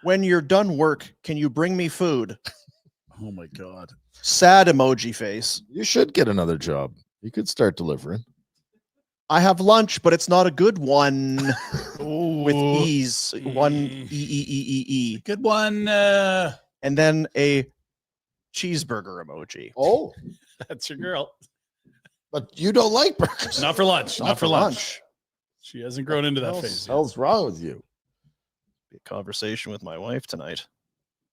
When you're done work, can you bring me food?
Oh my God.
Sad emoji face.
You should get another job. You could start delivering.
I have lunch, but it's not a good one. With
Ooh.
ease. One E.
Good one.
And then a cheeseburger emoji.
Oh,
That's your girl.
but you don't like burgers.
Not for lunch. Not, for lunch. She hasn't grown into that
What
phase.
the hell's wrong with you?
Be a conversation with my wife tonight.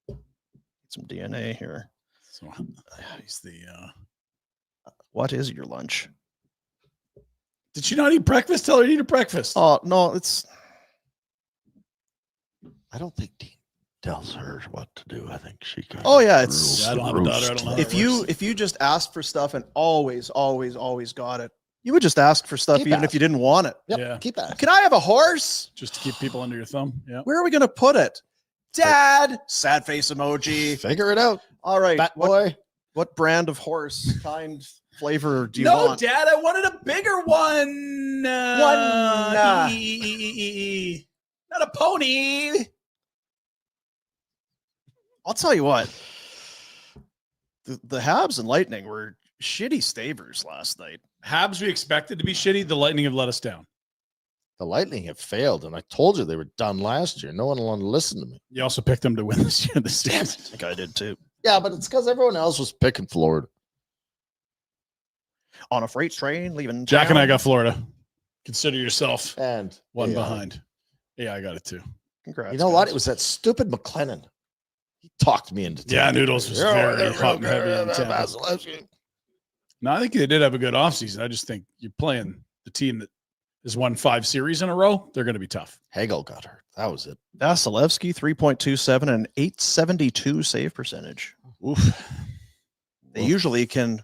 Get some DNA here.
So he's the.
What is your lunch?
Did she not eat breakfast? Tell her to eat her breakfast.
Oh no, it's
I don't think Dean tells her what to do. I think she can.
Oh, yeah, it's-
Yeah, I don't have a daughter. I don't know.
If you just asked for stuff and always got it, you would just ask for stuff
Keep
even if
asking.
you didn't want it.
Yep,
Yeah.
keep asking.
Can I have a horse?
Just to keep people under your thumb. Yeah.
Where are we going to put it? Dad, sad face emoji.
Figure it out.
All right,
Fat boy.
what brand of horse, kind, flavor do you
No,
want?
Dad, I wanted a bigger one. Not a pony.
I'll tell you what. The Habs and Lightning were shitty stavers last night.
Habs we expected to be shitty. The Lightning have let us down.
The Lightning have failed, and I told you they were done last year. No one wanted to listen to me.
You also picked them to win this year. This
Damn
season.
it. I think I did too.
Yeah, but it's because everyone else was picking Florida.
On a freight train leaving
Jack and I
town.
got Florida. Consider yourself
And
one
yeah,
behind. Yeah, I got it too.
Congrats.
You know what?
guys.
It was that stupid McLennan. He talked me into
Yeah,
taking
Noodles
it.
was
Yeah,
very hot and heavy in Tampa.
Vasilevsky.
No, I think they did have a good offseason. I just think you're playing the team that has won 5 series in a row. They're going to be tough.
Hagel got hurt. That was it.
Vasilevsky 3.27 and 872 save percentage.
Oof.
They usually can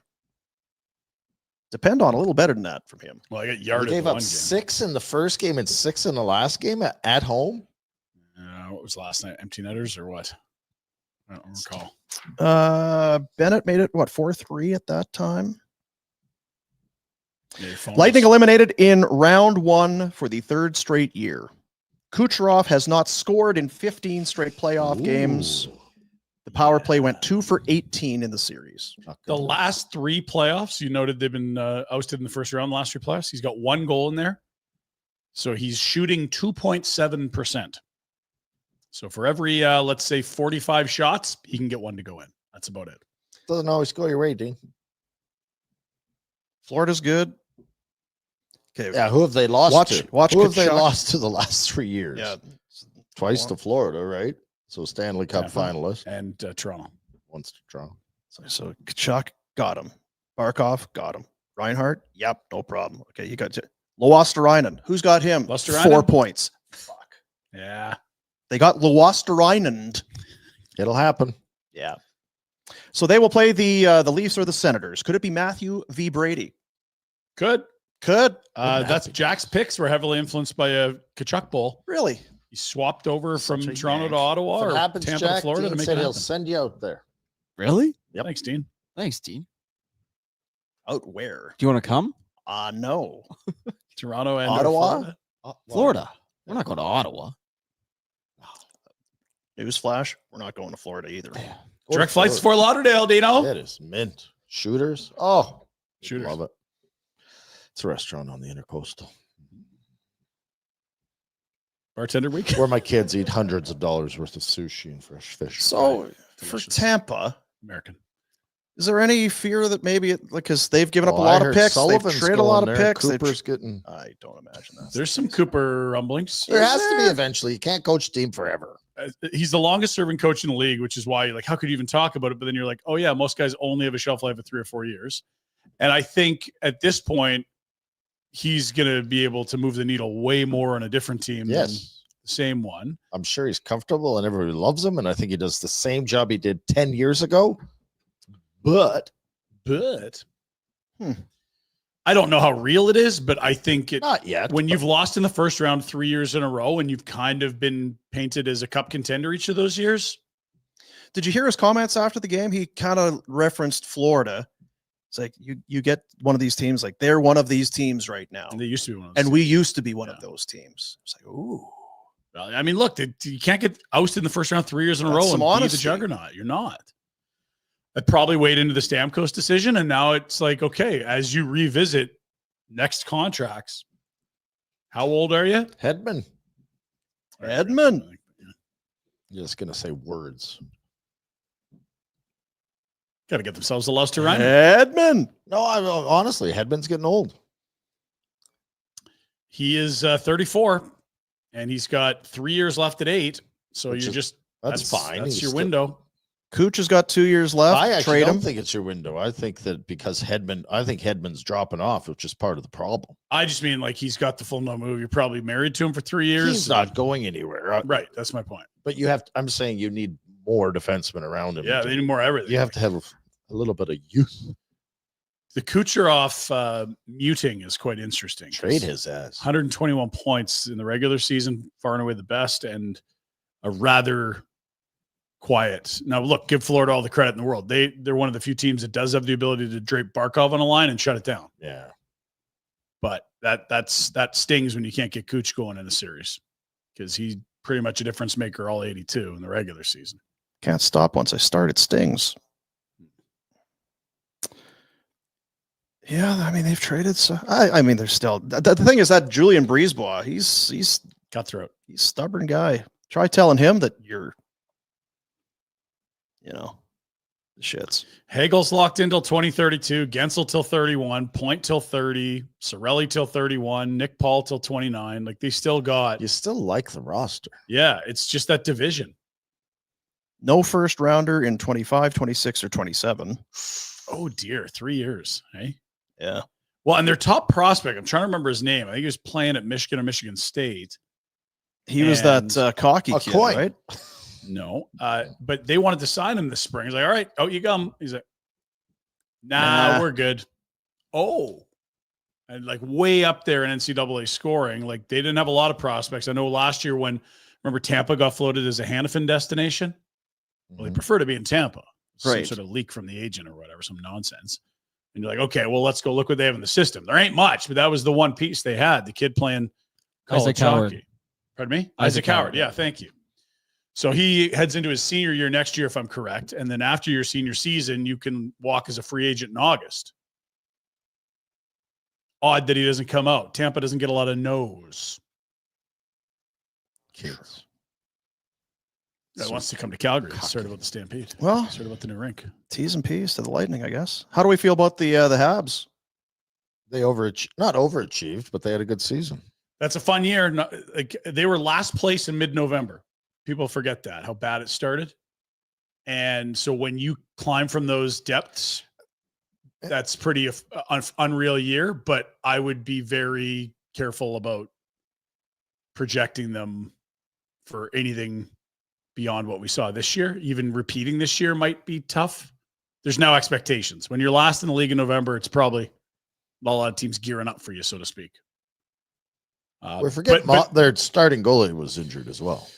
depend on a little better than that from him.
Well, I got
He
yarded
gave
the
up
one game.
6 in the first game and 6 in the last game at home.
What was last night? Empty netters or what? I don't recall.
Bennett made it, what, 4-3 at that time?
Yeah, your phone
Lightning
was-
eliminated in round 1 for the 3rd straight year. Kucherov has not scored in 15 straight playoff games.
Ooh.
The power play went 2 for 18 in the series.
Not
The
good.
last 3 playoffs, you noted they've been ousted in the first round. The last 3 playoffs, he's got 1 goal in there. So he's shooting 2.7%. So for every, let's say, 45 shots, he can get 1 to go in. That's about it.
Doesn't always go your way, Dean.
Florida's good. Okay.
Yeah, who have they lost
Watch-
to?
watch
who have they
Kachuk.
lost to the last 3 years?
Yeah.
Twice to Florida, right? So Stanley Cup
Tampa.
finalist.
And Toronto.
Once to Toronto.
So Kachuk got him. Barkov got him. Reinhardt, yep, no problem. Okay, you got Luosterainen. Who's got him?
Luosterainen?
4 points. Fuck.
Yeah.
They got Luosterainen.
It'll happen.
Yeah. So they will play the Leafs or the Senators. Could it be Matthew v. Brady?
Good.
Could.
That's Jack's picks were heavily influenced by a Kachuk Bowl.
Really?
He swapped over from
Such a
Toronto
yank.
to Ottawa
If
or
it happens,
Tampa
Jack,
to Florida
Dean
to make
said
it
he'll
happen.
send you out there.
Really?
Yep.
Thanks, Dean.
Thanks, Dean.
Out where?
Do you want to come?
No.
Toronto and
Ottawa?
Florida.
Florida. We're not going to Ottawa.
Newsflash, we're not going to Florida either.
Go to
Direct flights to
Florida.
Fort Lauderdale, Dino.
It is mint. Shooters. Oh,
Shooters.
love it. It's a restaurant on the Intercoastal
Bartender week.
where my kids eat hundreds of dollars worth of sushi and fresh fish.
So for
Delicious.
Tampa,
American.
is there any fear that maybe because they've given up a
Oh,
lot
I
of
heard
picks, they've
Sullivan's
traded a
going
lot of
there.
picks. they've
Cooper's getting.
I don't imagine that.
There's some Cooper rumblings.
There has to be eventually. You can't coach a team forever.
He's the longest serving coach in the league, which is why you're like, how could you even talk about it? But then you're like, oh yeah, most guys only have a shelf life of 3 or 4 years. And I think at this point, he's going to be able to move the needle way more on a different team than
Yes.
the same one.
I'm sure he's comfortable and everybody loves him. And I think he does the same job he did 10 years ago. But
But I don't know how real it is, but I think it,
not yet.
when you've lost in the first round 3 years in a row and you've kind of been painted as a cup contender each of those years.
Did you hear his comments after the game? He kind of referenced Florida. It's like you get one of these teams, like they're one of these teams right now.
And they used to be one of those
And we used to be one of those teams. It's like, ooh.
Well, I mean, look, you can't get ousted in the first round 3 years in a
That's
row
some
and be the
honesty.
juggernaut. You're not. That probably weighed into the Stamkos decision, and now it's like, okay, as you revisit next contracts, how old are you?
Hedman.
Edmund.
You're just going to say words.
Got to get themselves a Luster Ryan.
Edmund.
No, honestly, Hedman's getting old.
He is 34, and he's got 3 years left at 8. So
Which
you're
is-
just
That's fine.
That's
He's
your
still-
window.
Cooch has got 2 years left.
I actually
Trade
don't
him.
think it's your window. I think that because Hedman's dropping off, which is part of the problem.
I just mean like he's got the full no move. You're probably married to him for 3 years.
He's not going anywhere.
Right. That's my point.
But I'm saying you need more defensemen around him.
Yeah, they need more everything.
You have to have a little bit of youth.
The Kucherov muting is quite interesting.
Trade his ass.
121 points in the regular season, far and away the best, and a rather quiet. Now, look, give Florida all the credit in the world. They're one of the few teams that does have the ability to drape Barkov on a line and shut it down.
Yeah.
But that stings when you can't get Kuch going in a series because he's pretty much a difference maker all 82 in the regular season.
Can't stop once I start. It stings. Yeah, I mean they've traded. So I mean they're still. The thing is that Julian Brisebois, he's
Cutthroat.
He's a stubborn guy. Try telling him that you're, the shits.
Hagel's locked in till 2032. Gensel till 31. Point till 30. Seravalli till 31. Nick Paul till 29. Like they still got.
You still like the roster.
Yeah, it's just that division.
No first rounder in 25, 26, or 27.
Oh dear, 3 years. Hey.
Yeah.
Well, and their top prospect, I'm trying to remember his name. I think he was playing at Michigan or Michigan State.
He was that cocky kid,
coin.
right?
No, but they wanted to sign him this spring. He's like, all right, out you come. He's like, nah, we're good. Oh, and like way up there in NCAA scoring. Like they didn't have a lot of prospects. I know last year remember Tampa got floated as a Hannafin destination. Well, they prefer to be in Tampa. Some sort of leak from the agent or whatever, some nonsense. And you're like, okay, well, let's go look what they have in the system. There ain't much, but that was the one piece they had. The kid playing college hockey. Pardon me? Isaac Howard. Yeah, thank you. So he heads into his senior year next year, if I'm correct. And then after your senior season, you can walk as a free agent in August. Odd that he doesn't come out. Tampa doesn't get a lot of no's.
Kids.
That wants to come to Calgary. It's sort of about the Stampede.
Well,
sort of about the new rink.
T's and P's to the Lightning, I guess. How do we feel about the Habs?
They not overachieved, but they had a good season.
That's a fun year. Like they were last place in mid-November. People forget that, how bad it started. And so when you climb from those depths, that's pretty unreal year. But I would be very careful about projecting them for anything beyond what we saw this year. Even repeating this year might be tough. There's no expectations. When you're last in the league in November, it's probably a lot of teams gearing up for you, so to speak.
We forget their starting goalie was injured as well.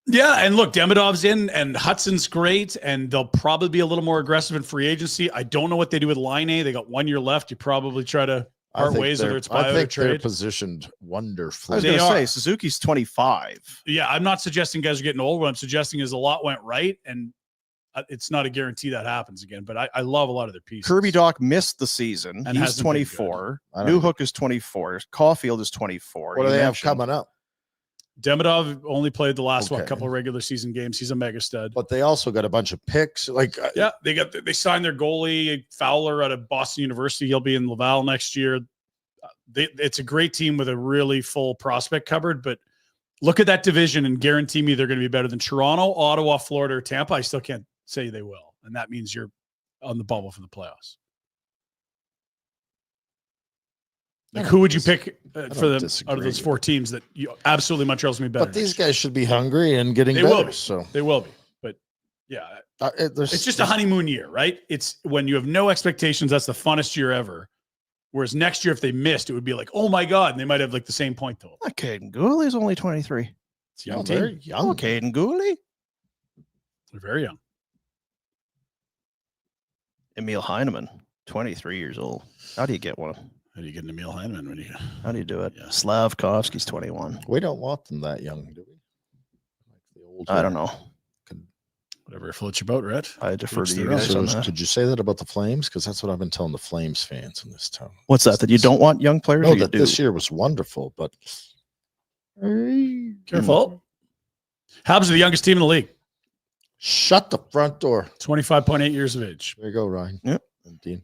Yeah, and look, Demidov's in, and Hudson's great, and they'll probably be a little more aggressive in free agency. I don't know what they do with Line A. They got 1 year left. You probably try to part ways, whether it's buyout or trade.
They're positioned wonderfully.
I was going to say, Suzuki's 25.
Yeah, I'm not suggesting guys are getting old. What I'm suggesting is a lot went right, and it's not a guarantee that happens again. But I love a lot of their pieces.
Kirby Doc missed the season.
And
he's 24. Newhook is 24. Caulfield is 24.
What do they have coming up?
Demidov only played the last couple of regular season games. He's a mega stud.
But they also got a bunch of picks.
Yeah, they signed their goalie Fowler out of Boston University. He'll be in Laval next year. It's a great team with a really full prospect cupboard. But look at that division and guarantee me they're going to be better than Toronto, Ottawa, Florida, or Tampa. I still can't say they will, and that means you're on the bubble for the playoffs. Like, who would you pick for them out of those four teams that you absolutely Montreal's going to be better?
But these guys should be hungry and getting better.
Will be.
So
they will be. But yeah, it's just a honeymoon year, right? It's when you have no expectations. That's the funnest year ever. Whereas next year, if they missed, it would be like, oh my God, and they might have like the same point total.
Caden Gooley's only 23.
It's a young
team.
Very
young. Caden Gooley.
They're very young.
Emil Heineman, 23 years old. How do you get one?
How do you get an Emil Heineman when you?
How do you do it?
Yeah.
Slavkovsky's 21.
We don't want them that young, do we? Like the old
I don't know.
Whatever floats your boat, Rhett.
I defer to
the
you guys on
So
that.
did you say that about the Flames? Because that's what I've been telling the Flames fans in this town.
What's that? That you don't want young players?
No,
or you
that
do?
this year was wonderful, but
Careful. Habs are the youngest team in the league.
Shut the front door.
25.8 years of age.
There you go, Ryan.
Yep.
And Dean.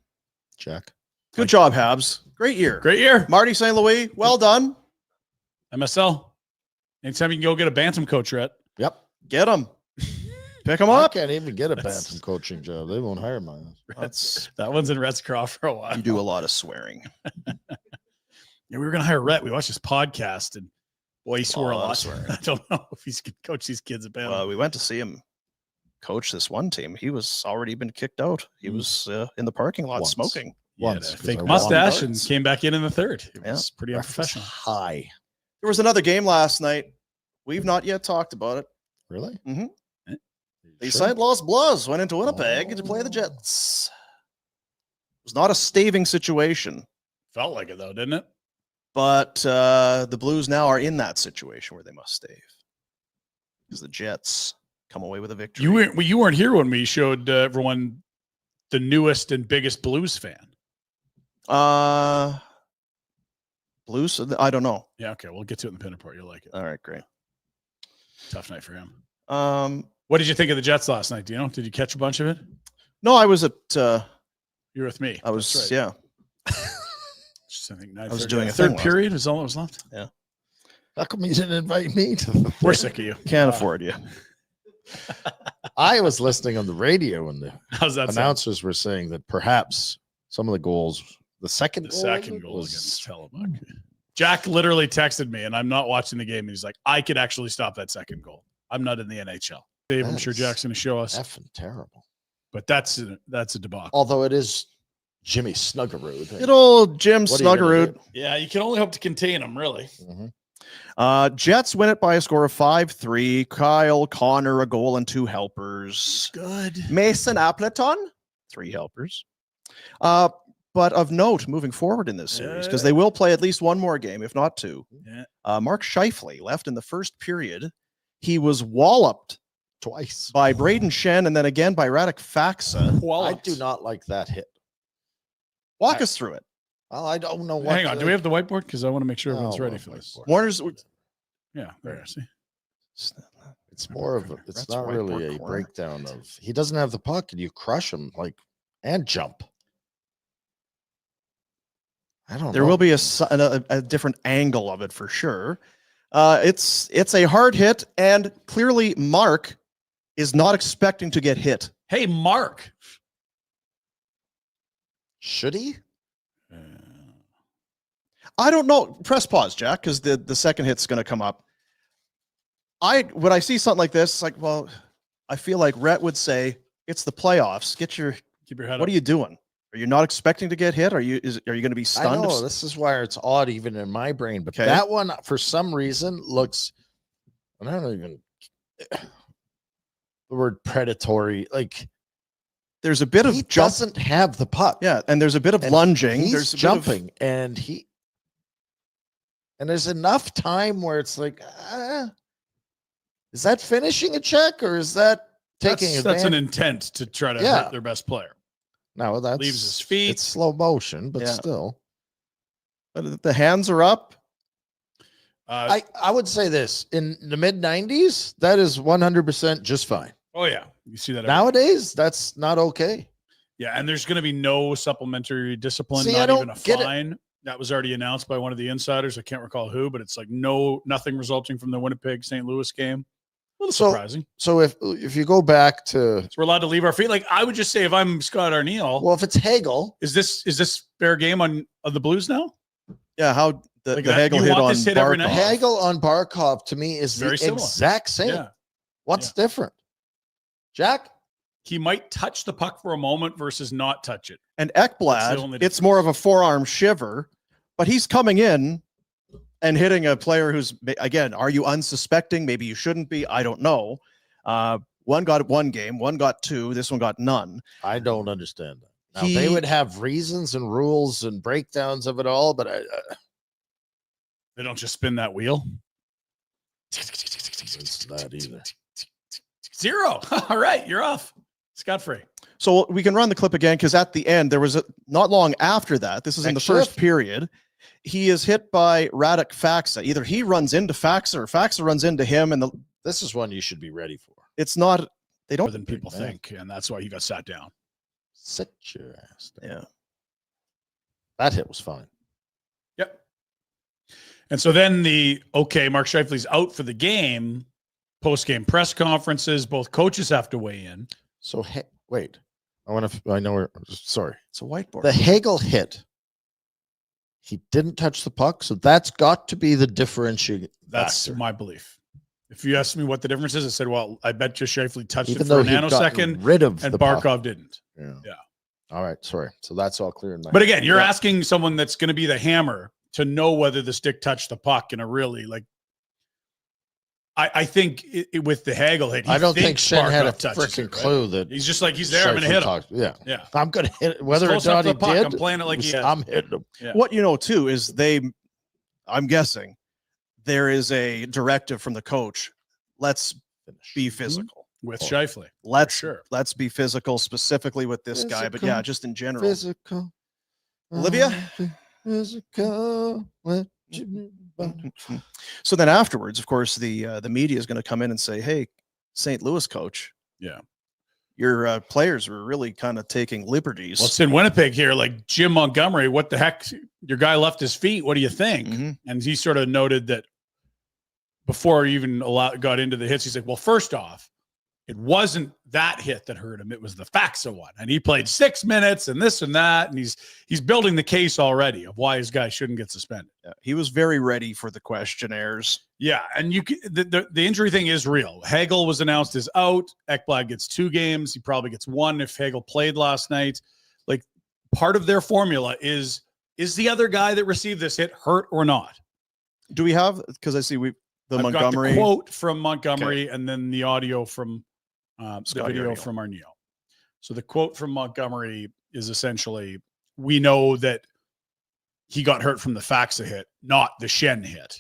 Jack.
Good job, Habs. Great year.
Great year.
Marty St. Louis, well done.
MSL. Anytime you can go get a bantam coach, Rhett.
Yep.
Get them. Pick him
I
up.
can't even get a
That's-
bantam coaching job. They won't hire my ass.
That's
That one's in Rhett's Croft for a while.
you do a lot of swearing.
Yeah, we were going to hire Rhett. We watched his podcast, and boy, he swore a
lot of
lot.
swearing.
I don't know if he's going to coach these kids about.
Well, we went to see him coach this one team. He was already been kicked out. He was in the parking lot
Once.
smoking.
Once, 'cause I
fake
won
mustache and
darts.
came back in the third. It
Yeah.
was pretty
Breakfast
unprofessional.
high.
There was another game last night. We've not yet talked about it.
Really?
Mhm.
You
The
sure?
St. Louis Blues went into Winnipeg to play the Jets. It was not a staving situation,
Felt like it though, didn't it?
but the Blues now are in that situation where they must stave because the Jets come away with a victory.
You weren't here when we showed everyone the newest and biggest Blues fan.
Blues? I don't know.
Yeah, okay, we'll get to it in the Pinder Report. You'll like it.
All right, great.
Tough night for him.
No,
What did you think of the Jets last night? Do you know? Did you catch a bunch of it?
I was at.
You were with me.
I was
That's right.
yeah.
Just, I think
was doing a
third
thing last
period is all that was left.
How come you didn't invite me to the
We're sick of you.
Can't afford you.
I was listening on the radio and the
How's that sound?
announcers were saying that perhaps some of the goals, the second
The
goal,
second goal
was
against Hellebuck. Jack literally texted me, and I'm not watching the game. And he's like, I could actually stop that second goal. I'm not in the NHL. Dave, I'm sure
That's
Jack's going to show us,
effing terrible.
but that's a debacle.
Although it is Jimmy Snuggerud.
Good old Jim
What are you gonna
Snuggerud.
do?
Yeah, you can only hope to contain him, really.
Mhm.
Jets win it by a score of 5-3. Kyle Connor, a goal and 2 helpers.
Good.
Mason Appleton, 3 helpers. But of note, moving forward in this series, because they will play at least one more game, if not 2.
Yeah.
Mark Scheifele left in the first period. He was walloped
Twice.
by Braden Shen and then again by Radek Faksa.
I do not like that hit.
Walk us through it.
Well, I don't know what.
Hang on. Do we have the whiteboard? Because I want to make sure everyone's
No,
ready
no
for this.
whiteboard.
Warner's.
Yeah, there. See,
It's more of a, it's
That's
not
whiteboard
really a
corner.
breakdown of he doesn't have the puck and you crush him and jump. I don't
There
know.
will be a different angle of it for sure. It's a hard hit, and clearly Mark is not expecting to get hit.
hey, Mark.
Should he?
I don't know. Press pause, Jack, because the second hit's going to come up. When I see something like this, it's like, well, I feel like Rhett would say, it's the playoffs.
Keep your head
What
up.
are you doing? Are you not expecting to get hit? Are you going to be
I
stunned?
know this is why it's odd even in my brain, but
Okay.
that one for some reason looks. I don't even the word predatory. Like
There's a bit of
he
jump.
doesn't have the puck.
Yeah, and there's a bit of
And
lunging.
He's
There's a bit of-
jumping, and there's enough time where it's like, is that finishing a check or is that taking
That's an
advantage?
intent to try to
Yeah.
hurt their best player.
No, that's
Leaves his feet.
It's slow motion, but
Yeah.
still.
But the hands are up.
Uh,
I would say this in the mid 90s, that is 100% just fine.
oh yeah, you see that every-
Nowadays, that's not okay.
Yeah, and there's going to be no supplementary discipline,
See, I
not
don't
even a
get it.
fine. That was already announced by one of the insiders. I can't recall who, but it's like nothing resulting from the Winnipeg St. Louis game. A little
So-
surprising.
So if you go back to,
So we're allowed to leave our feet. Like I would just say, if I'm Scott Arneal,
well, if it's Hagel,
is this fair game on the Blues now?
Yeah, how the
Like
Hagel
you
hit
want
on
this hit every night?
Barkov.
Hagel on Barkov to me is
Very
the
similar.
exact same.
Yeah,
What's different? Jack?
he might touch the puck for a moment versus not touch it.
And
That's the
Ekblad,
only
it's more of a forearm shiver, but he's coming in and hitting a player who's, again, are you unsuspecting? Maybe you shouldn't be. I don't know. One got 1 game, one got 2. This one got none.
I don't understand that. Now, they would have reasons and rules and breakdowns of it all, but
They don't just spin that wheel.
it's not either.
0. All right, you're off. Scot free.
So we can run the clip again because at the end, there was not long after that. This is in the
Next
first
shift.
period. He is hit by Radek Faksa. Either he runs into Faksa or Faksa runs into him. And
This is one you should be ready for.
it's not, they
More
don't.
than people
man.
think, and that's why he got sat down.
Sit your ass down.
Yeah.
That hit was fine.
Yep. And so then Mark Scheifele's out for the game post-game press conferences. Both coaches have to weigh in.
So wait, I know we're sorry.
It's a whiteboard.
The Hagel hit. He didn't touch the puck, so that's got to be the differentiating
That's
factor.
my belief. If you asked me what the difference is, I said, well, I bet you Scheifele touched
Even
it for
though
a
he got
nanosecond
rid of
and
the puck.
Barkov didn't.
Yeah.
Yeah.
All right, sorry. So that's all clear in my
But again, you're asking someone that's going to be the hammer to know whether the stick touched the puck in a really like. I think with the Hagel hit,
I don't think
thinks
Shen had a
Barkov touches
freaking
it, right?
clue that
He's just like, he's there. I'm going to hit him.
Yeah.
Yeah.
I'm going to hit it. Whether or
close enough
not
to
he
the puck.
did,
I'm playing it like he has.
I'm hitting him.
Yeah.
What you know too is I'm guessing there is a directive from the coach. Let's be physical
With Scheifele.
Let's be physical specifically with this guy, but yeah, just in general.
Physical.
Olivia?
Physical.
So then afterwards, of course, the media is going to come in and say, "Hey, St. Louis coach,
Yeah.
your players were really kind of taking liberties."
Well, it's in Winnipeg here, like Jim Montgomery. What the heck? Your guy left his feet. What do you think?
Mhm.
And he sort of noted that before he even got into the hits, he's like, well, first off, it wasn't that hit that hurt him. It was the Faxa one. And he played 6 minutes and this and that. And he's building the case already of why his guy shouldn't get suspended.
Yeah, he was very ready for the questionnaires.
Yeah. And the injury thing is real. Hagel was announced as out. Ekblad gets 2 games. He probably gets 1 if Hagel played last night. Like part of their formula is the other guy that received this hit hurt or not?
Do we have, because I see
I've
Montgomery
got the quote from Montgomery and then the audio from the video
Arniel.
from Arniel. So the quote from Montgomery is essentially, we know that he got hurt from the Faxa hit, not the Shen hit.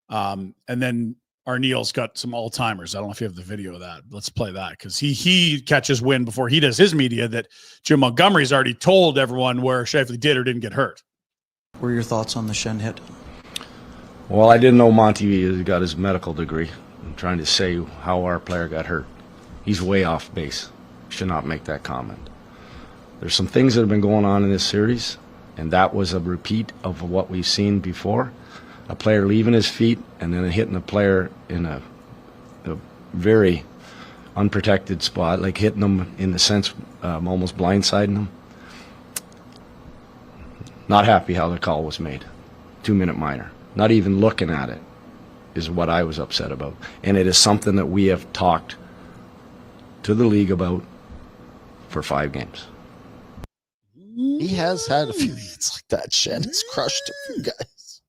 And then Arniel's got some all-timers. I don't know if you have the video of that. Let's play that because he catches wind before he does his media that Jim Montgomery's already told everyone where Scheifele did or didn't get hurt.
What were your thoughts on the Shen hit?
Well, I didn't know Monty got his medical degree. I'm trying to say how our player got hurt. He's way off base. Should not make that comment. There's some things that have been going on in this series, and that was a repeat of what we've seen before. A player leaving his feet and then hitting a player in a very unprotected spot, like hitting them in the sense almost blindsiding them. Not happy how the call was made. 2-minute minor. Not even looking at it is what I was upset about. And it is something that we have talked to the league about for 5 games.
He has had a few hits like that. Shen has crushed a few guys.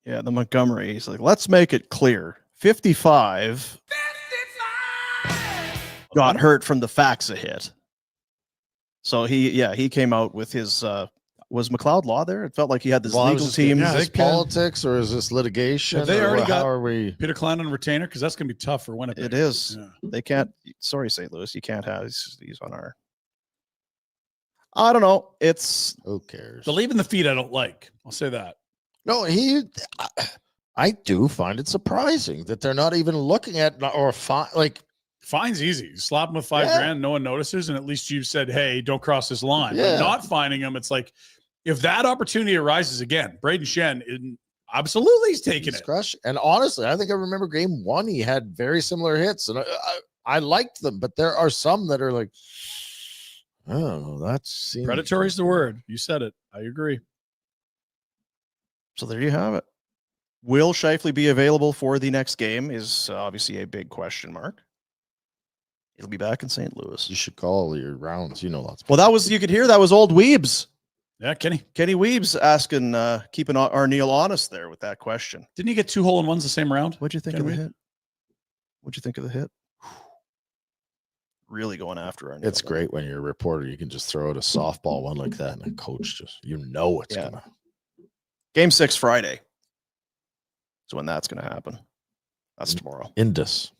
Yeah, the Montgomery. He's like, let's make it clear. 55 got hurt from the Faxa hit. So he came out with his was McLeod Law there? It felt like he had this legal team.
Is this politics or is this litigation?
Have they already got
how are we?
Peter Klein on retainer? Because that's going to be tough for Winnipeg.
It is.
Yeah.
They can't. Sorry, St. Louis. You can't have he's on our. I don't know. It's
Who cares?
The leaving the feet I don't like. I'll say that.
No, I do find it surprising that they're not even looking at or like.
Fine's easy. You slap him with $5 grand, no one notices, and at least you've said, hey, don't cross this line.
Yeah.
But not finding him, it's like, if that opportunity arises again, Braden Shen, absolutely he's taking it.
Crush. And honestly, I think I remember game 1, he had very similar hits, and I liked them, but there are some that are like, oh, that's
Predatory is the word. You said it. I agree.
So there you have it. Will Scheifele be available for the next game is obviously a big question mark. He'll be back in St. Louis.
You should call your rounds. You know lots.
Well, that was, you could hear that was old Weebs.
Yeah, Kenny
Weebs asking, keeping Arniel honest there with that question.
Didn't he get 2 hole-in-ones the same round?
What'd you think
Kenny
of the
Weeb?
hit? What'd you think of the hit? Really going after Arniel.
It's great when you're a reporter. You can just throw out a softball one like that, and a coach just it's gonna.
Game 6 Friday. So when that's going to happen. That's tomorrow.
Indus.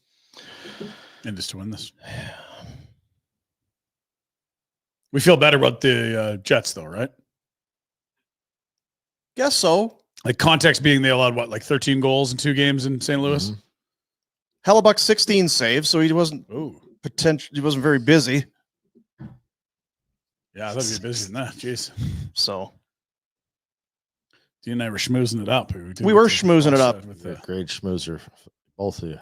And just to win this. We feel better about the Jets, though, right?
Guess so.
Like context being they allowed, what, like 13 goals in 2 games in St. Louis?
Mm-hmm.
Hellebuck 16 saves, so he wasn't he wasn't very busy.
Yeah, I thought he'd be busy than that. Jeez.
So
You and I were schmoozing it up.
We were schmoozing it up.
With
You're a
the,
great schmoozer, both of you.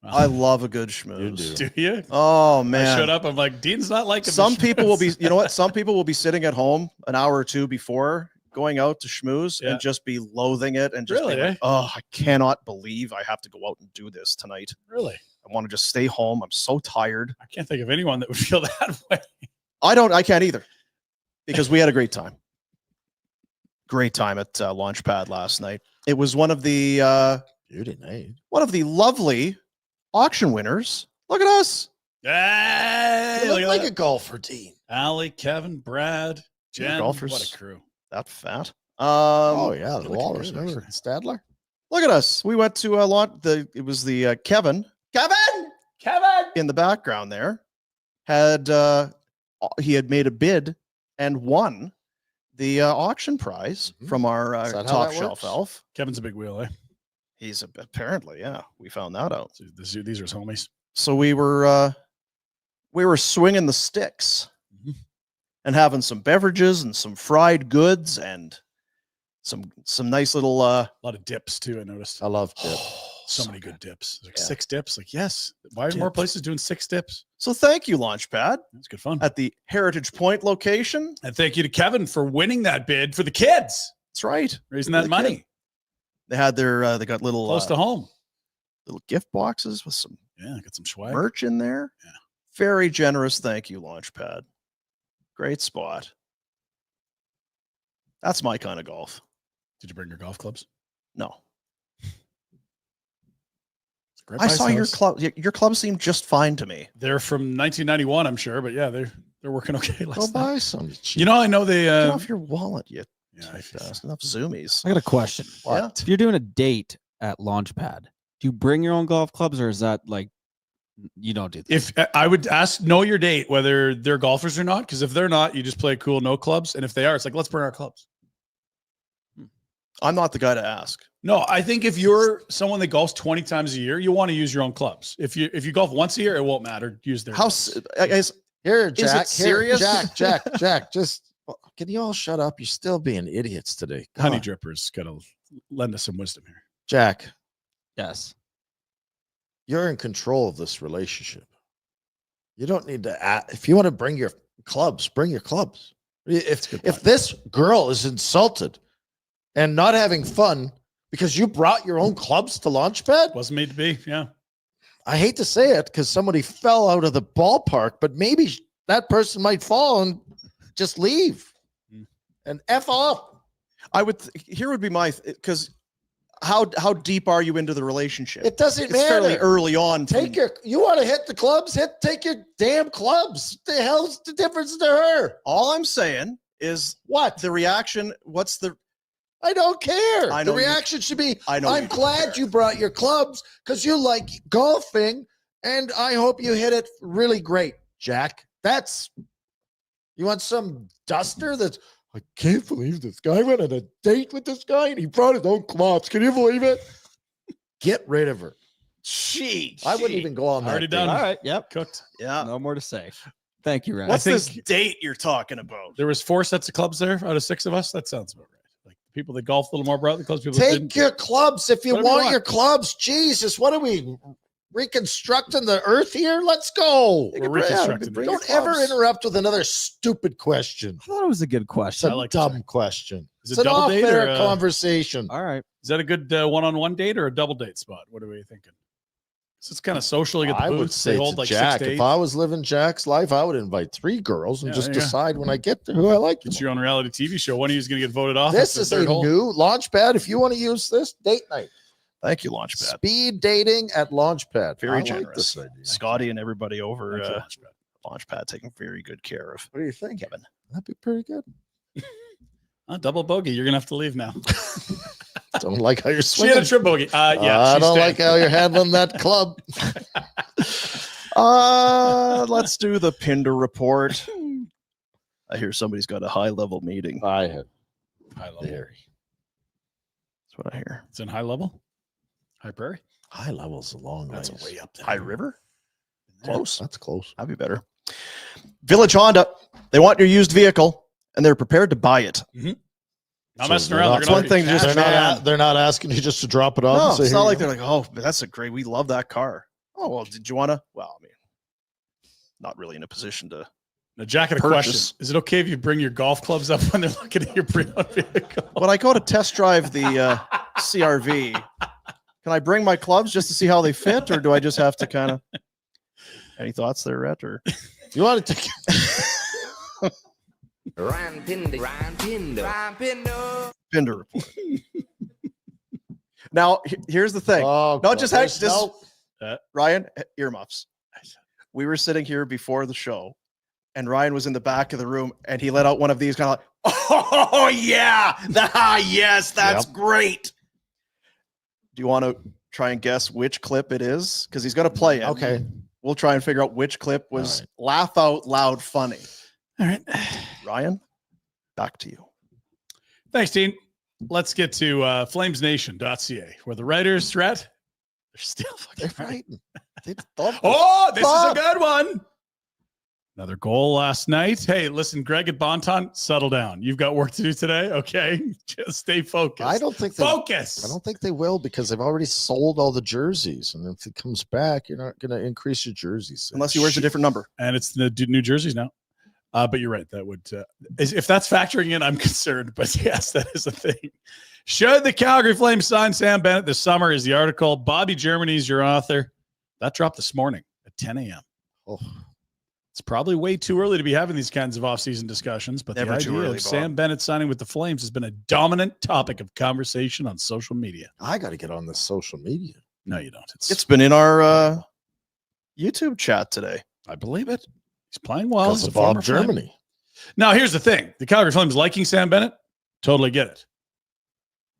I love a good schmooze.
You
do you?
Oh
I
man.
showed up. I'm like, Dean's not like
Some people will be, you know what? Some people will be sitting at home an hour or two before going out to schmooze and just be loathing it and just be
Really,
like,
eh?
oh, I cannot believe I have to go out and do this tonight.
Really?
I want to just stay home. I'm so tired.
I can't think of anyone that would feel that way.
I can't either because we had a great time. Great time at Launchpad last night. It was one of the
Beauty night.
one of the lovely auction winners. Look at us.
Hey,
You
look
look
at
like
that.
a golfer, Dean.
Allie, Kevin, Brad, Jen.
golfers.
What a crew.
That fat.
Oh yeah, the
looking
Walrus.
good,
Remember Stadler?
Look at us. We went to a lot. It was the Kevin in the background there. He had made a bid and won the auction prize from our
Is that how
top
that
shelf
works?
elf.
Kevin's a big wheel, eh?
He's apparently, yeah. We found that out.
So these are his homies.
So we were swinging the sticks and having some beverages and some fried goods and some nice little
A lot of dips too, I noticed.
I love dip.
So many good dips. Like
Yeah.
6 dips. Like, yes. Why are more
Dips.
places doing 6 dips?
So thank you, Launchpad,
That's good fun.
at the Heritage Point location.
And thank you to Kevin for winning that bid for the kids,
That's right.
raising
For
that
the
money
kid. They had their they got little
close to home.
little gift boxes with some
Yeah, got some swag.
merch in there.
Yeah.
Very generous. Thank you, Launchpad. Great spot. That's my kind of golf.
Did you bring your golf clubs?
No.
It's a great
I
price
saw your
house.
club. Your club seemed just fine to me.
They're from 1991, I'm sure, but yeah, they're working okay.
Go
Last
buy some.
you know, I know they.
Get off your wallet, you
yeah,
tight ass. Enough zoomies.
I got a question.
What?
If you're doing a date at Launchpad, do you bring your own golf clubs, or is that like you don't do that?
If I would know your date whether they're golfers or not, because if they're not, you just play cool, no clubs, and if they are, it's like let's bring our clubs.
I'm not the guy to ask.
No, I think if you're someone that golfs 20 times a year, you want to use your own clubs. If you golf once a year, it won't matter. Use their
How
clubs.
guys?
Here, Jack.
serious?
Jack. Just can you all shut up? You're still being idiots today. Come
Honey
on.
Drippers got to lend us some wisdom here.
Jack,
Yes.
you're in control of this relationship. You don't need to. If you want to bring your clubs, bring your clubs. If this girl is insulted and not having fun because you brought your own clubs to Launchpad,
Wasn't made to be. Yeah.
I hate to say it because somebody fell out of the ballpark, but maybe that person might fall and just leave and F off.
I would. Here would be my because how deep are you into the relationship?
It doesn't
It's
matter.
fairly early on.
You want to hit the clubs? Take your damn clubs. The hell's the difference to her?
All I'm saying is
What?
the reaction. What's the?
I don't care.
I know
The
you-
reaction should be,
I know
I'm
you
glad
care.
you brought your clubs because you like golfing, and I hope you hit it really great, Jack. You want some duster that's, I can't believe this guy went on a date with this guy and he brought his own clubs. Can you believe it? Get rid of her. I wouldn't even go on that
Already
date.
done.
All right. Yep.
Cooked.
Yeah.
No more to say. Thank you, Ryan.
What's
I
this
think-
date you're talking about?
There was 4 sets of clubs there out of 6 of us. That sounds about right. Like people that golf a little more brought the clubs. People that
Take
didn't.
your clubs if you
Whatever you
want
want.
your clubs. Jesus, what are we reconstructing the earth here? Let's go.
We're reconstructing.
bring
it.
Don't ever interrupt with another stupid question.
I thought it was a good
It's
question.
a
like
dumb question.
Is it
It's an
double date or
off-air conversation.
All right.
Is that a good one-on-one date or a double date spot? What are we thinking? So it's kind of social. You get the
I would
booths.
say
They
to
hold like
Jack,
6 to 8.
if I was living Jack's life, I would invite 3 girls and
Yeah,
just
there you go.
decide when I get there who I like.
It's your own reality TV show. One of you is going to get voted off.
This
after the
is a
third hole.
new Launchpad. If you want to use this, date night.
Thank you, Launchpad.
Speed dating at Launchpad.
Very
I like
generous.
this idea.
Scotty and everybody over
Thank you, Launchpad.
Launchpad taking very good care of
What do you think?
Kevin.
That'd be pretty good.
Double bogey. You're going to have to leave now.
Don't like how you're
She had
swinging.
a trip bogey. Yeah,
I
she's
don't
staying.
like how you're handling that club.
Let's do the Pinder Report. I hear somebody's got a high-level meeting.
I have
High level.
very
That's what I hear.
It's in high level. High prairie.
high levels a long
That's
ways.
way up there.
High River? Close.
That's close.
That'd be better. Village Honda. They want your used vehicle, and they're prepared to buy it.
Not
So
messing
they're
around.
not-
They're
It's
gonna
one thing to just
They're not, they're not asking you just to drop it off.
No,
and say,
it's
"Here
not
you
like
go."
they're like, oh, that's a great. We love that car. Oh well, did you want to? Well, I mean, not really in a position to.
Now, Jack, I had a
Purchase.
question. Is it okay if you bring your golf clubs up when they're looking at your pre-owned vehicle?
When I go to test drive the CRV, can I bring my clubs just to see how they fit, or do I just have to kind of? Any thoughts there, Rhett? Or
You want to take
Pinder Report. Now, here's the thing.
Oh,
No, just hang-
there's
just-
no-
Ryan, earmuffs. We were sitting here before the show, and Ryan was in the back of the room, and he let out one of these kind of like, oh, yeah. Yes, that's great. Do you want to try and guess which clip it is? Because he's going to play it.
Okay.
We'll try and figure out which clip was
All
laugh out loud funny.
All right.
Ryan, back to you.
Thanks, Dean. Let's get to FlamesNation.ca, where the writers, Rhett, they're still
They're
fucking right.
fighting. They thought
Oh, this is a
Fuck.
good one. Another goal last night. Hey, listen, Greg at Bonton, settle down. You've got work to do today. Okay. Just stay focused.
I don't think they
Focus.
I don't think they will because they've already sold all the jerseys. And if it comes back, you're not going to increase your jerseys.
Unless he wears a different number.
And it's the New Jerseys now. But you're right. That would, if that's factoring in, I'm concerned. But yes, that is a thing. Should the Calgary Flames sign Sam Bennett this summer? Is the article. Bobby Germany's your author. That dropped this morning at 10 a.m.
Oh,
It's probably way too early to be having these kinds of offseason discussions, but
Never
the
too
idea
early,
of
Bob.
Sam Bennett signing with the Flames has been a dominant topic of conversation on social media.
I got to get on this social media.
No, you don't.
It's been in our YouTube chat today.
I believe it. He's playing well.
Because
He's
of
a former
Bob
Flame.
Germany.
Now, here's the thing. The Calgary Flames liking Sam Bennett? Totally get it.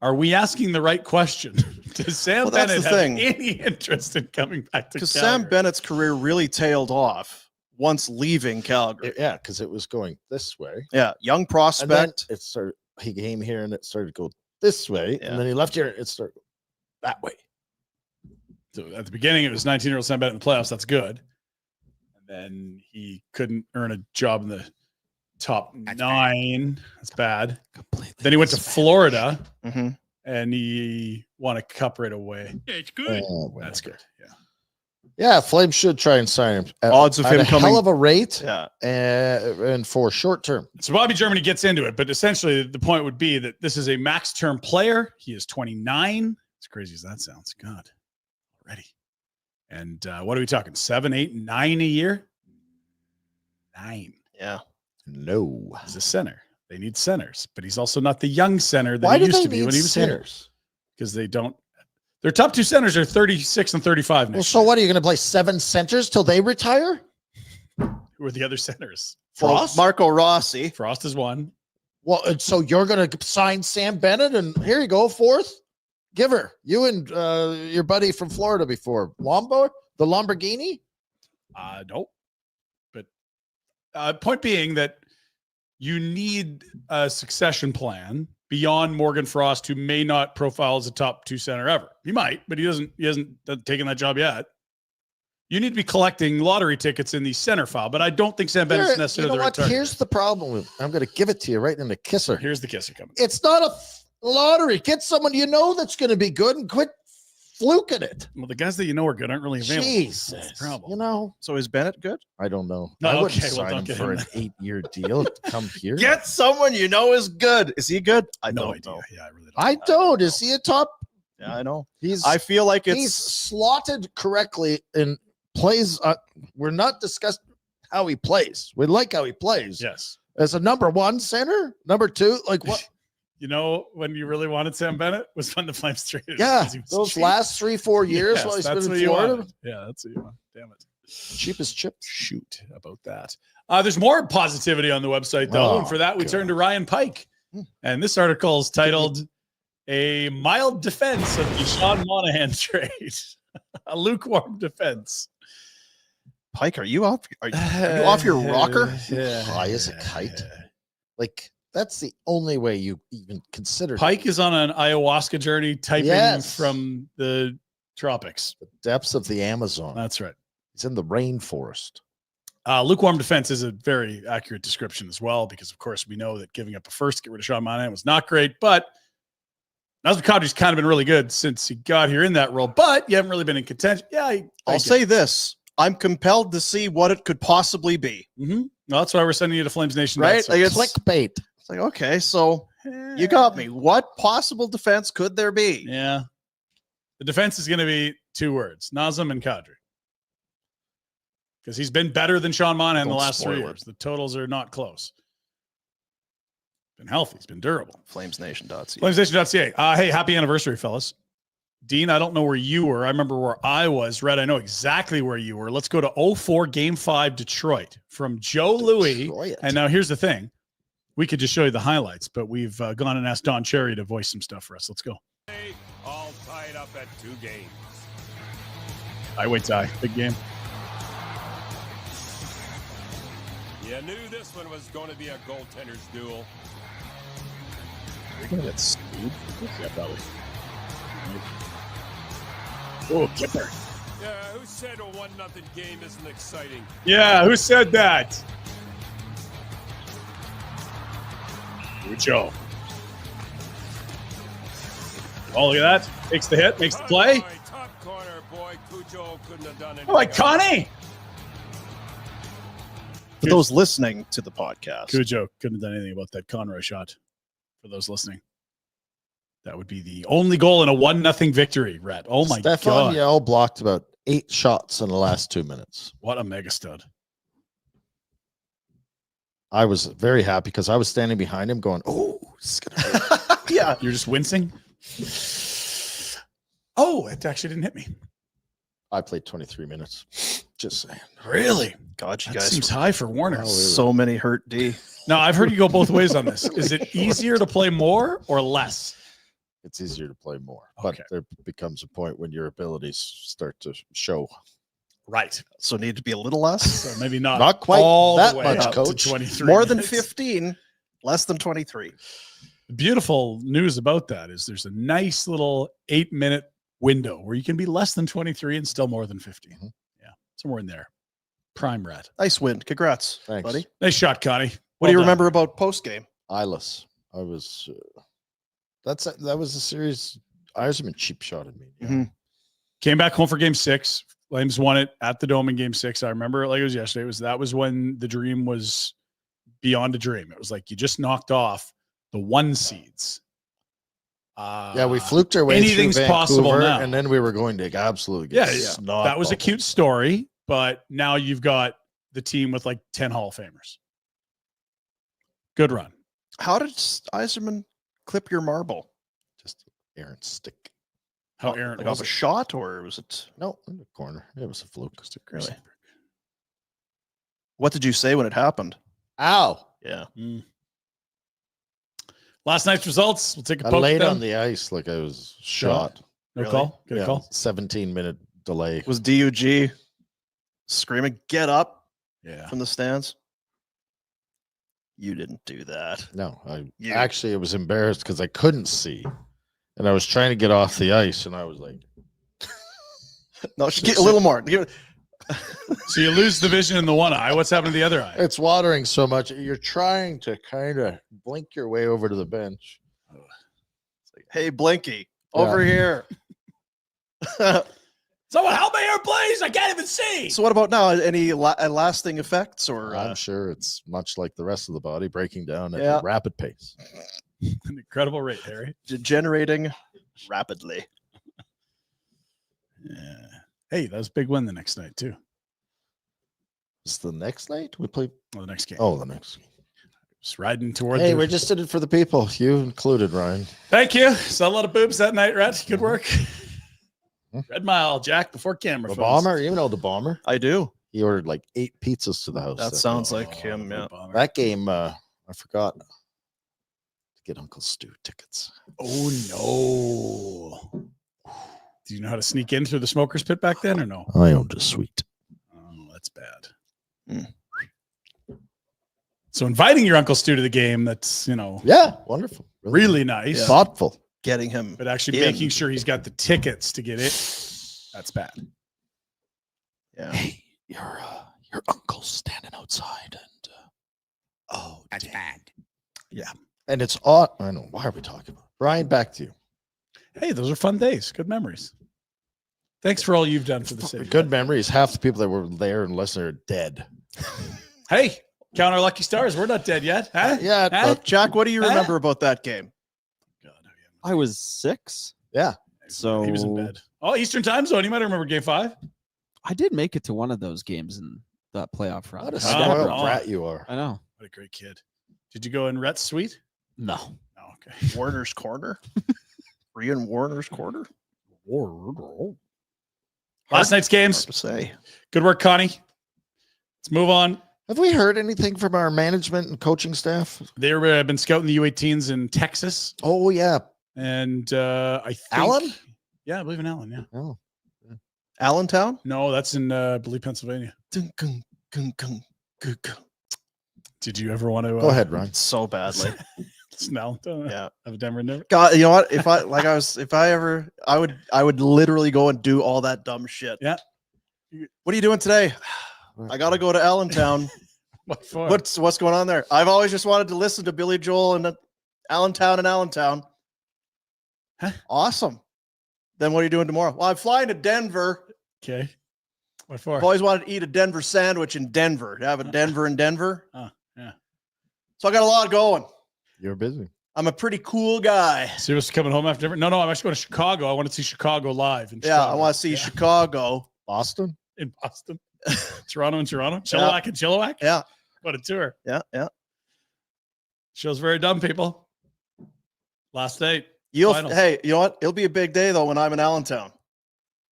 Are we asking the right question? Does Sam
Well, that's
Bennett
the
have
thing.
any interest in coming back to
Because
Calgary?
Sam Bennett's career really tailed off once leaving Calgary.
Yeah, because it was going this way.
Yeah, young
And then
prospect.
it started, he came here and it started to go this way.
Yeah.
And then he left here and it started that way.
So at the beginning, it was 19-year-old Sam Bennett in the playoffs. That's good. And then he couldn't earn a job in the top 9. That's bad.
Completely.
Then he went to Florida
Mhm.
and he won a cup right away. Yeah, it's good.
Oh,
That's good. Yeah.
Yeah, Flames should try and sign him.
Odds of
at
him
a
coming-
hell of a rate
Yeah.
and for short term.
So Bobby Germany gets into it, but essentially the point would be that this is a max term player. He is 29. As crazy as that sounds. God, already. And what are we talking? 7, 8, 9 a year? 9.
Yeah.
No.
He's a center. They need centers, but he's also not the young center that
Why
he
do
used
they
to be
need
when he was here.
centers?
Because they don't. Their top 2 centers are 36 and 35
Well,
next
so
year.
what are you going to play 7 centers till they retire?
Who are the other centers?
Frost?
Marco Rossi.
Frost is one.
Well, and so you're going to sign Sam Bennett, and here you go, 4th. Give her. You and your buddy from Florida before. The Lamborghini?
Nope. But point being that you need a succession plan beyond Morgan Frost, who may not profile as a top 2 center ever. He might, but he hasn't taken that job yet. You need to be collecting lottery tickets in the center file, but I don't think Sam Bennett's necessarily
You know
the right
what?
target.
Here's the problem. I'm going to give it to you right in the kisser.
Here's the kisser coming.
It's not a lottery. Get someone you know that's going to be good and quit fluking it.
Well, the guys that you know are good aren't really available. That's the
Jesus.
problem.
You know,
So is Bennett good?
I don't know.
No,
I wouldn't
okay, well,
sign
don't
him
get
for
him
an 8-year deal to come here.
Get someone you know is good. Is he good? I
no
don't
idea.
know.
Yeah, I really don't.
I don't. Is he a top?
Yeah, I know.
He's
I feel like
he's
it's
slotted correctly and plays. We're not discussing how he plays. We like how he plays.
Yes.
As a number 1 center, number 2, like what?
You know, when you really wanted Sam Bennett was when the Flames traded him,
Yeah,
'cause he was
those
cheap.
last 3-4 years
Yes,
while he's
that's
been
what
in
you
Florida,
wanted. Yeah, that's what you want. Damn it.
cheapest chips.
Shoot about that. There's more positivity on the website, though.
Oh,
and for that, we turn to
God.
Ryan Pike. And this article is titled A Mild Defense of the Sean Monahan Trade. A lukewarm defense.
Pike. Are you off? Are you off your rocker?
High as a kite. Like, that's the only way you even consider
Pike is on an ayahuasca journey typing
Yes.
from the tropics.
the depths of the Amazon.
That's right.
He's in the rainforest.
Lukewarm defense is a very accurate description as well, because of course we know that giving up a first to get rid of Sean Monahan was not great, but Nazem Kadri's kind of been really good since he got here in that role, but you haven't really been in contention. Yeah,
I'll say this. I'm compelled to see what it could possibly be.
Mm-hmm. Well, that's why we're sending you to Flames Nation.
Right? Like it's
Clickbait.
It's like, okay, so you got me. What possible defense could there be?
Yeah. The defense is going to be 2 words, Nazem and Kadri. Because he's been better than Sean Monahan in the last 3 years. The totals are not close. Been healthy. He's been durable.
FlamesNation.ca.
FlamesNation.ca. Hey, happy anniversary, fellas. Dean, I don't know where you were. I remember where I was. Red, I know exactly where you were. Let's go to 0-4 Game 5 Detroit from Joe Louis. And now here's the thing. We could just show you the highlights, but we've gone and asked Don Cherry to voice some stuff for us. Let's go.
All tied up at 2 games.
Highway tie. Big game.
You knew this one was going to be a goaltender's duel.
We're going to get Steve. Yeah, probably. Oh, Kipper.
Yeah, who said a 1-0 game isn't exciting?
Yeah, who said that? Joe. Oh, look at that. Takes the hit, makes the play.
Top corner, boy. Cujo couldn't have done anything.
Oh, like Connie.
For those listening to the podcast,
Cujo couldn't have done anything about that Conroy shot. For those listening, that would be the only goal in a 1-0 victory, Rhett. Oh, my God.
Stefan Yell blocked about 8 shots in the last 2 minutes.
What a mega stud.
I was very happy because I was standing behind him going, oh, this is going to hurt.
Yeah. You're just wincing? Oh, it actually didn't hit me.
I played 23 minutes. Just saying.
Really?
God, you
That
guys
seems high for Warner.
so many hurt D.
Now, I've heard you go both ways on this. Is it easier to play more or less?
It's easier to play more.
Okay.
But there becomes a point when your abilities start to show.
Right.
So need to be a little less.
So maybe not
quite
all
that
the way
much,
up to
coach.
23
More than
minutes.
15, less than 23.
The beautiful news about that is there's a nice little 8-minute window where you can be less than 23 and still more than 15.
Mhm.
Yeah, somewhere in there. Prime rat.
Nice win. Congrats,
Thanks.
buddy.
Nice shot, Connie.
What do you remember about post game?
Eyeless. I was that was a series Yzerman cheap shot at me. Yeah.
Mhm.
Came back home for game 6. Flames won it at the Dome in game 6. I remember it like it was yesterday. That was when the dream was beyond a dream. It was like you just knocked off the 1 seeds.
Yeah, we fluked our way
anything's
through
possible
Vancouver,
now.
and then we were going to absolutely get snot
that was a
bubbled.
cute story, but now you've got the team with like 10 Hall of Famers. Good run.
How did Yzerman clip your marble?
Just Aaron stick.
How Aaron
Like
was
off a
it?
shot, or was it?
No, in the corner. It was a fluke.
Really? What did you say when it happened?
Ow.
Yeah.
Last night's results. We'll take a
I
poke
laid
at
on
them.
the ice like I was shot.
No
Really?
call. Good
Yeah,
call.
17-minute delay.
Was DUG screaming, "Get up"
Yeah.
from the stands? You didn't do that.
No,
You-
actually, it was embarrassed because I couldn't see, and I was trying to get off the ice, and I was like,
No, get a little more.
So you lose the vision in the one eye. What's happened to the other eye?
it's watering so much. You're trying to kind of blink your way over to the bench.
Hey, Blinky, over here.
Someone help me here, please. I can't even see.
So what about now? Any lasting effects or
I'm sure it's much like the rest of the body breaking down at
Yeah.
a rapid pace.
An incredible rate, Harry.
degenerating rapidly?
Yeah. Hey, that was a big win the next night, too.
It's the next night we play.
Oh, the next game.
Oh, the next.
Just riding toward
Hey,
the...
we just did it for the people. You included, Ryan.
Thank you. Saw a lot of boobs that night, Red. Good work.
Mhm.
Red Mile, Jack, before camera.
The
phones.
bomber, you know the bomber.
I do.
He ordered like 8 pizzas to the house.
That
day.
sounds like him.
the
Yeah.
bomber.
That game. I forgot to get Uncle Stu tickets.
Oh, no. Do you know how to sneak in through the smoker's pit back then or no?
I owned a suite.
Oh, that's bad.
Mm.
So inviting your Uncle Stu to the game, that's,
Yeah, wonderful.
really nice.
Yeah.
Thoughtful.
Getting him.
But actually
in.
making sure he's got the tickets to get it, that's bad.
Yeah.
Hey, you're Your uncle's standing outside, and
That's bad.
and it's odd. I know. Why are we talking about it? Brian? Back to you.
Hey, those are fun days. Good memories. Thanks for all you've done for the city.
Good memories. Half the people that were there and listening are dead.
Hey, count our lucky stars. We're not dead yet. Huh?
Yeah,
Huh?
Jack, what do you
Huh?
remember about that game?
God,
I was 6.
yeah.
So
he was in bed. Oh, Eastern time zone. You might remember game 5.
I did make it to one of those games in that playoff run.
What a
Oh,
spoiled
oh.
brat you are.
I know.
What a great kid. Did you go in Rhett's suite?
No.
Oh, okay.
Warner's Corner? Were you in Warner's Corner?
Last night's games.
Hard to say.
Good work, Connie. Let's move on.
Have we heard anything from our management and coaching staff?
They've been scouting the U18s in Texas.
Oh, yeah.
And I think.
Allen?
Yeah, I believe in Allen. Yeah.
Oh.
Allentown?
No, that's in, I believe, Pennsylvania.
Dun, gun, gun, gun, gun, gun.
Did you ever want to
Go ahead, Ryan.
So badly.
Smell?
Yeah.
Have a Denver Denver?
God, you know what? I would literally go and do all that dumb shit.
Yeah.
What are you doing today? I got to go to Allentown.
What for?
What's going on there? I've always just wanted to listen to Billy Joel and Allentown.
Huh?
Awesome. Then what are you doing tomorrow? Well, I'm flying to Denver.
Okay. What for?
I've always wanted to eat a Denver sandwich in Denver. To have a Denver in Denver.
Oh, yeah.
So I got a lot going.
You're busy.
I'm a pretty cool guy.
So you're just coming home after Denver? No, I'm actually going to Chicago. I want to see Chicago live. In
Yeah,
Chicago.
I want to see Chicago.
Boston?
In Boston. Toronto and Toronto. Chilliwack and Chilliwack?
Yeah.
What a tour.
Yeah.
Show's very dumb, people. Last night. Finals.
Hey, you know what? It'll be a big day though when I'm in Allentown.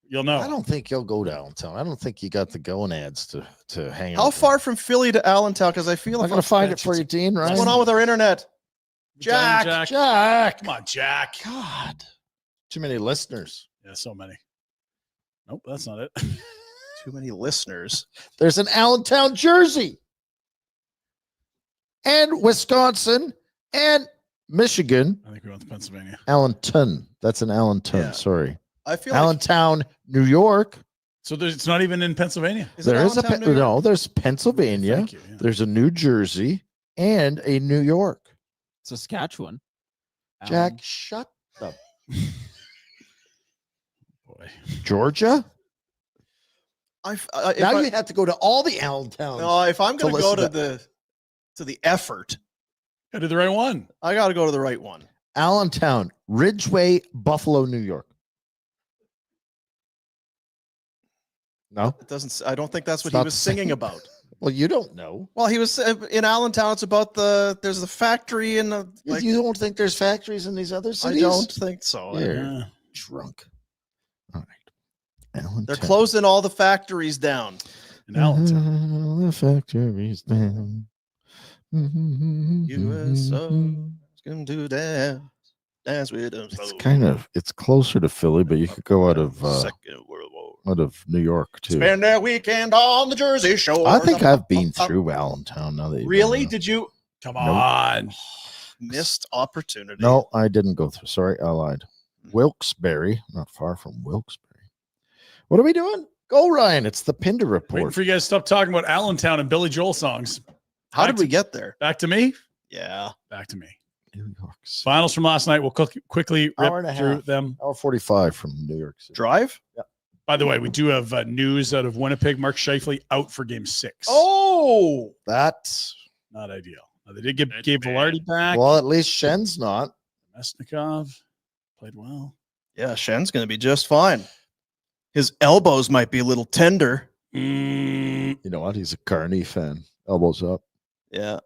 You'll know.
I don't think you'll go downtown. I don't think you got the gonads to hang out.
How far from Philly to Allentown? Because I feel
I'm
like
going to find it for you, Dean, right?
what's going on with our internet? Jack.
Jack.
Come on, Jack.
God. Too many listeners.
Yeah, so many. Nope, that's not it.
Too many listeners.
There's an Allentown jersey. And Wisconsin and Michigan.
I think we went to Pennsylvania.
Allenton. That's an Allenton.
Yeah.
Sorry.
I feel like
Allentown, New York.
So it's not even in Pennsylvania.
is it
There is
Allentown, New York?
no. There's Pennsylvania.
Thank you. Yeah.
There's a New Jersey and a New York.
Saskatchewan.
Jack, shut up.
Boy.
Georgia.
Now
You have to go to all the Allentowns.
No, if I'm going to go
listen
to the effort,
I did the right one.
I got to go to the right one.
Allentown, Ridgeway, Buffalo, New York. No.
It doesn't. I don't think that's what
It's
he
not
was
the same.
singing about.
Well, you don't know.
Well, he was in Allentown. It's about there's the factory and the. Like,
You don't think there's factories in these other
I
cities?
don't think so.
You're
Yeah.
drunk. All right. Allentown.
They're closing all the factories down.
In Allentown.
The factories down.
USO going to dance with them.
It's closer to Philly, but you could go out of
Second World War.
New York too.
Spend their weekend on the Jersey Shore.
I think I've been through Allentown now that you
Really?
bring it up.
Did you?
Come on.
Missed opportunity.
No, I didn't go through. Sorry, I lied. Wilkes-Barre, not far from Wilkes-Barre. What are we doing? Go, Ryan. It's the Pinder
Waiting
Report.
for you guys to stop talking about Allentown and Billy Joel songs.
How did we get there?
Back to me?
Yeah.
Back to me.
New York City.
Finals from last night. We'll quickly
Hour and
rip
a
through
half.
them.
Hour 45 from New York City.
Drive?
By the way, we do have news out of Winnipeg. Mark Scheifele out for game 6.
Oh,
That's
Not ideal. Now, they did get Gabe Velarde back.
well, at least Shen's not.
Mesnikov played well.
yeah. Shen's going to be just fine. His elbows might be a little tender.
You know what? He's a Carney fan. Elbows up.
Yeah.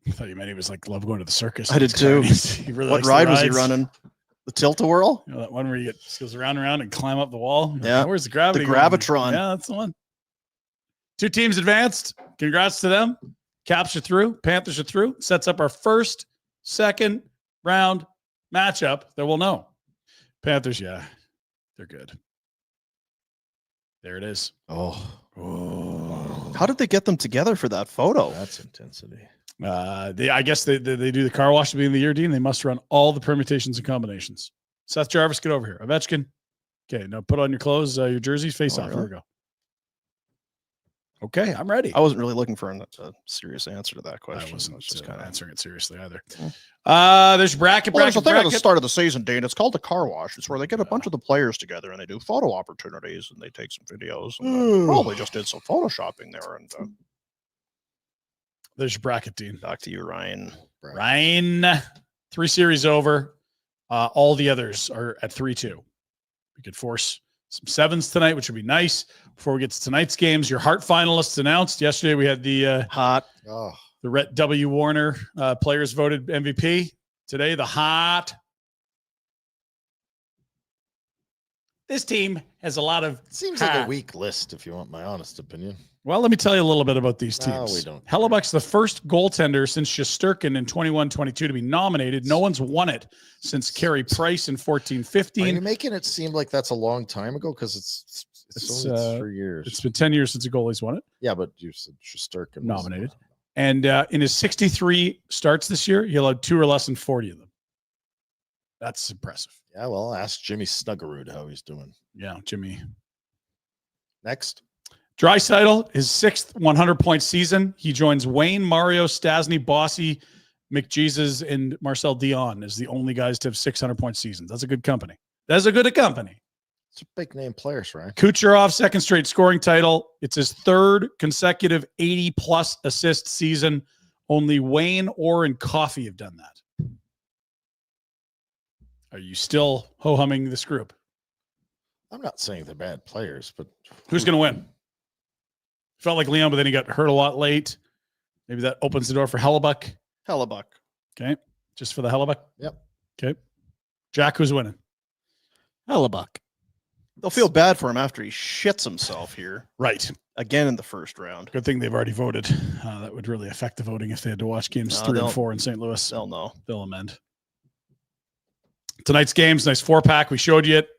I thought you meant he was like love going to the circus.
I did too.
He really
What
likes the
ride was he
rides.
running? The tilt-a-whirl?
You know that one where you just goes around and around and climb up the wall? You're
Yeah.
like, where's the gravity?
The
going?
Gravitron.
Yeah, that's the one. 2 teams advanced. Congrats to them. Caps are through. Panthers are through. Sets up our first, second round matchup that we'll know. Panthers, yeah, they're good. There it is.
Oh,
How did they get them together for that photo?
that's intensity.
I guess they do the car wash to be in the year, Dean. They must run all the permutations and combinations. Seth Jarvis, get over here. Ovechkin. Okay, now put on your clothes, your jerseys, face off.
really?
Here we go. Okay, I'm ready.
I wasn't really looking for a serious answer to that
I
question.
wasn't
was just
kind
kind
of
of
answering it seriously either.
Yeah.
There's bracket.
Well, there's a thing at the start of the season, Dean. It's called the car wash. It's where they get a bunch of the players together and they do photo opportunities and they take some videos. And probably just did some photoshopping there. And
There's your bracket, Dean.
back to you, Ryan.
Ryan, 3 series over. All the others are at 3-2. We could force some 7s tonight, which would be nice. Before we get to tonight's games, your Hart finalists announced. Yesterday we had the Rhett W. Warner players voted MVP. Today, the Hot. This team has a lot of...
Seems like a weak list, if you want my honest opinion.
Well, let me tell you a little bit about these teams.
No, we don't.
Hellebuck's the first goaltender since Shesterkin in 21-22 to be nominated. No one's won it since Carey Price in 14-15.
Are you making it seem like that's a long time ago? Because it's only 3 years.
It's been 10 years since a goalie's won it.
Yeah, but you said Shesterkin
Nominated. And in his 63 starts this year, he allowed 2 or less than 40 of them. That's impressive.
Yeah, well, ask Jimmy Snuggerud how he's doing.
Yeah, Jimmy.
Next.
Draisaitl, his 6th 100-point season. He joins Wayne, Mario, Stasny, Bossy, McJesus, and Marcel Dion as the only guys to have 600-point seasons. That's a good company. That's a good company.
It's a big name players, right?
Kucherov, 2nd straight scoring title. It's his 3rd consecutive 80-plus assist season. Only Wayne, Orr, and Coffey have done that. Are you still ho-humming this group?
I'm not saying they're bad players, but
who's going to win? Felt like Leon, but then he got hurt a lot late. Maybe that opens the door for Hellebuck.
Hellebuck.
Okay. Just for the Hellebuck?
Yep.
Okay. Jack, who's winning?
Hellebuck.
They'll feel bad for him after he shits himself here.
Right.
Again in the first round.
Good thing they've already voted. That would really affect the voting if they had to watch games 3 and 4 in St. Louis.
They'll know.
They'll amend. Tonight's games, nice 4-pack. We showed you it.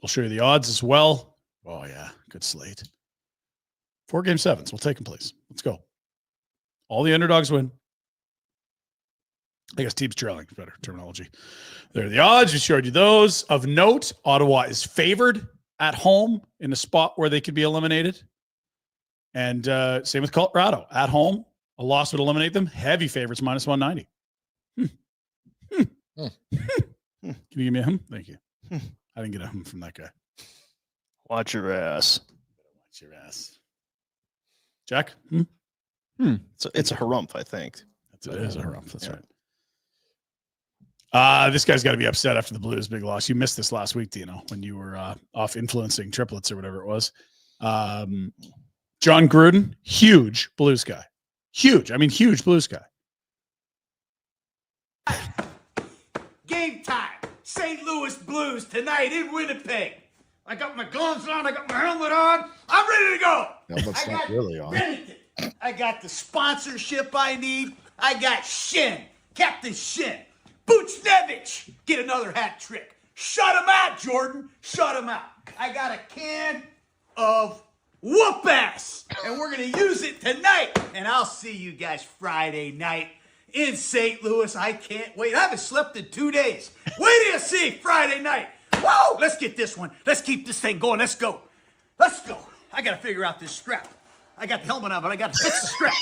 We'll show you the odds as well. Oh, yeah. Good slate. 4 game 7s. We'll take them, please. Let's go. All the underdogs win. I guess teams trailing. Better terminology. There are the odds. We showed you those. Of note, Ottawa is favored at home in a spot where they could be eliminated. And same with Colorado. At home, a loss would eliminate them. Heavy favorites, minus 190. Can you give me a hum? Thank you. I didn't get a hum from that guy.
Watch your ass.
Watch your ass. Jack?
It's a harumph, I think.
It is a harumph. That's right. This guy's got to be upset after the Blues' big loss. You missed this last week, Dino, when you were off influencing triplets or whatever it was. John Gruden, huge Blues guy. Huge. I mean, huge Blues guy.
Game time. St. Louis Blues tonight in Winnipeg. I got my gloves on. I got my helmet on. I'm ready to go.
Helmet's not really on.
Everything. I got the sponsorship I need. I got Shin, Captain Shin. Buchnevich, get another hat trick. Shut him out, Jordan. Shut him out. I got a can of whoop ass, and we're going to use it tonight. And I'll see you guys Friday night in St. Louis. I can't wait. I haven't slept in 2 days. Wait till you see Friday night. Whoa, let's get this one. Let's keep this thing going. Let's go. Let's go. I got to figure out this strap. I got the helmet on, but I got to fix the strap.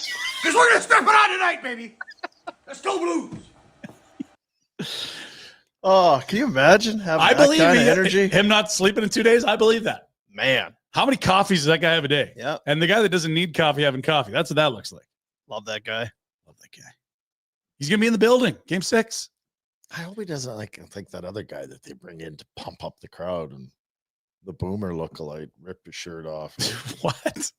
Because we're going to strap it on tonight, baby. Let's go Blues.
Oh, can you imagine having
I
that
believe
kind of energy?
Him not sleeping in 2 days. I believe that.
Man.
How many coffees does that guy have a day?
Yeah.
And the guy that doesn't need coffee having coffee. That's what that looks like.
Love that guy.
Love that guy. He's going to be in the building. Game 6.
I hope he doesn't like that other guguy that they bring in to pump up the crowd and the boomer lookalike rip his shirt off.
What?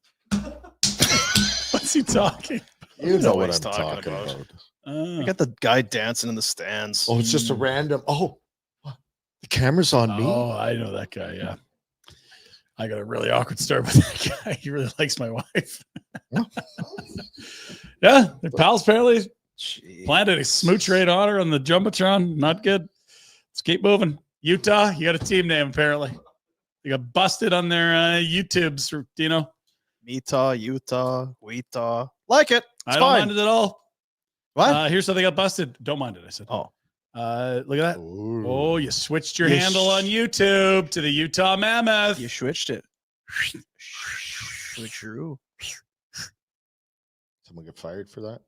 What's he talking?
You know what
he's
I'm talking about.
I got the guy dancing in the stands.
Oh, it's just a random. Oh, the camera's on me.
Oh, I know that guy. Yeah. I got a really awkward start with that guy. He really likes my wife. Yeah. Their pals apparently planted a smooch raid on her on the Jumbotron. Not good. Let's keep moving. Utah, you got a team name apparently. They got busted on their YouTubes for Dino.
Utah, Wheaton. Like it. It's
I don't
fine.
mind it at all.
What?
Here's how they got busted. Don't mind it, I said.
Oh.
Look at that.
Ooh.
Oh, you switched your handle on YouTube to the Utah Mammoth.
You switched it. Switcheroo.
someone get fired for that?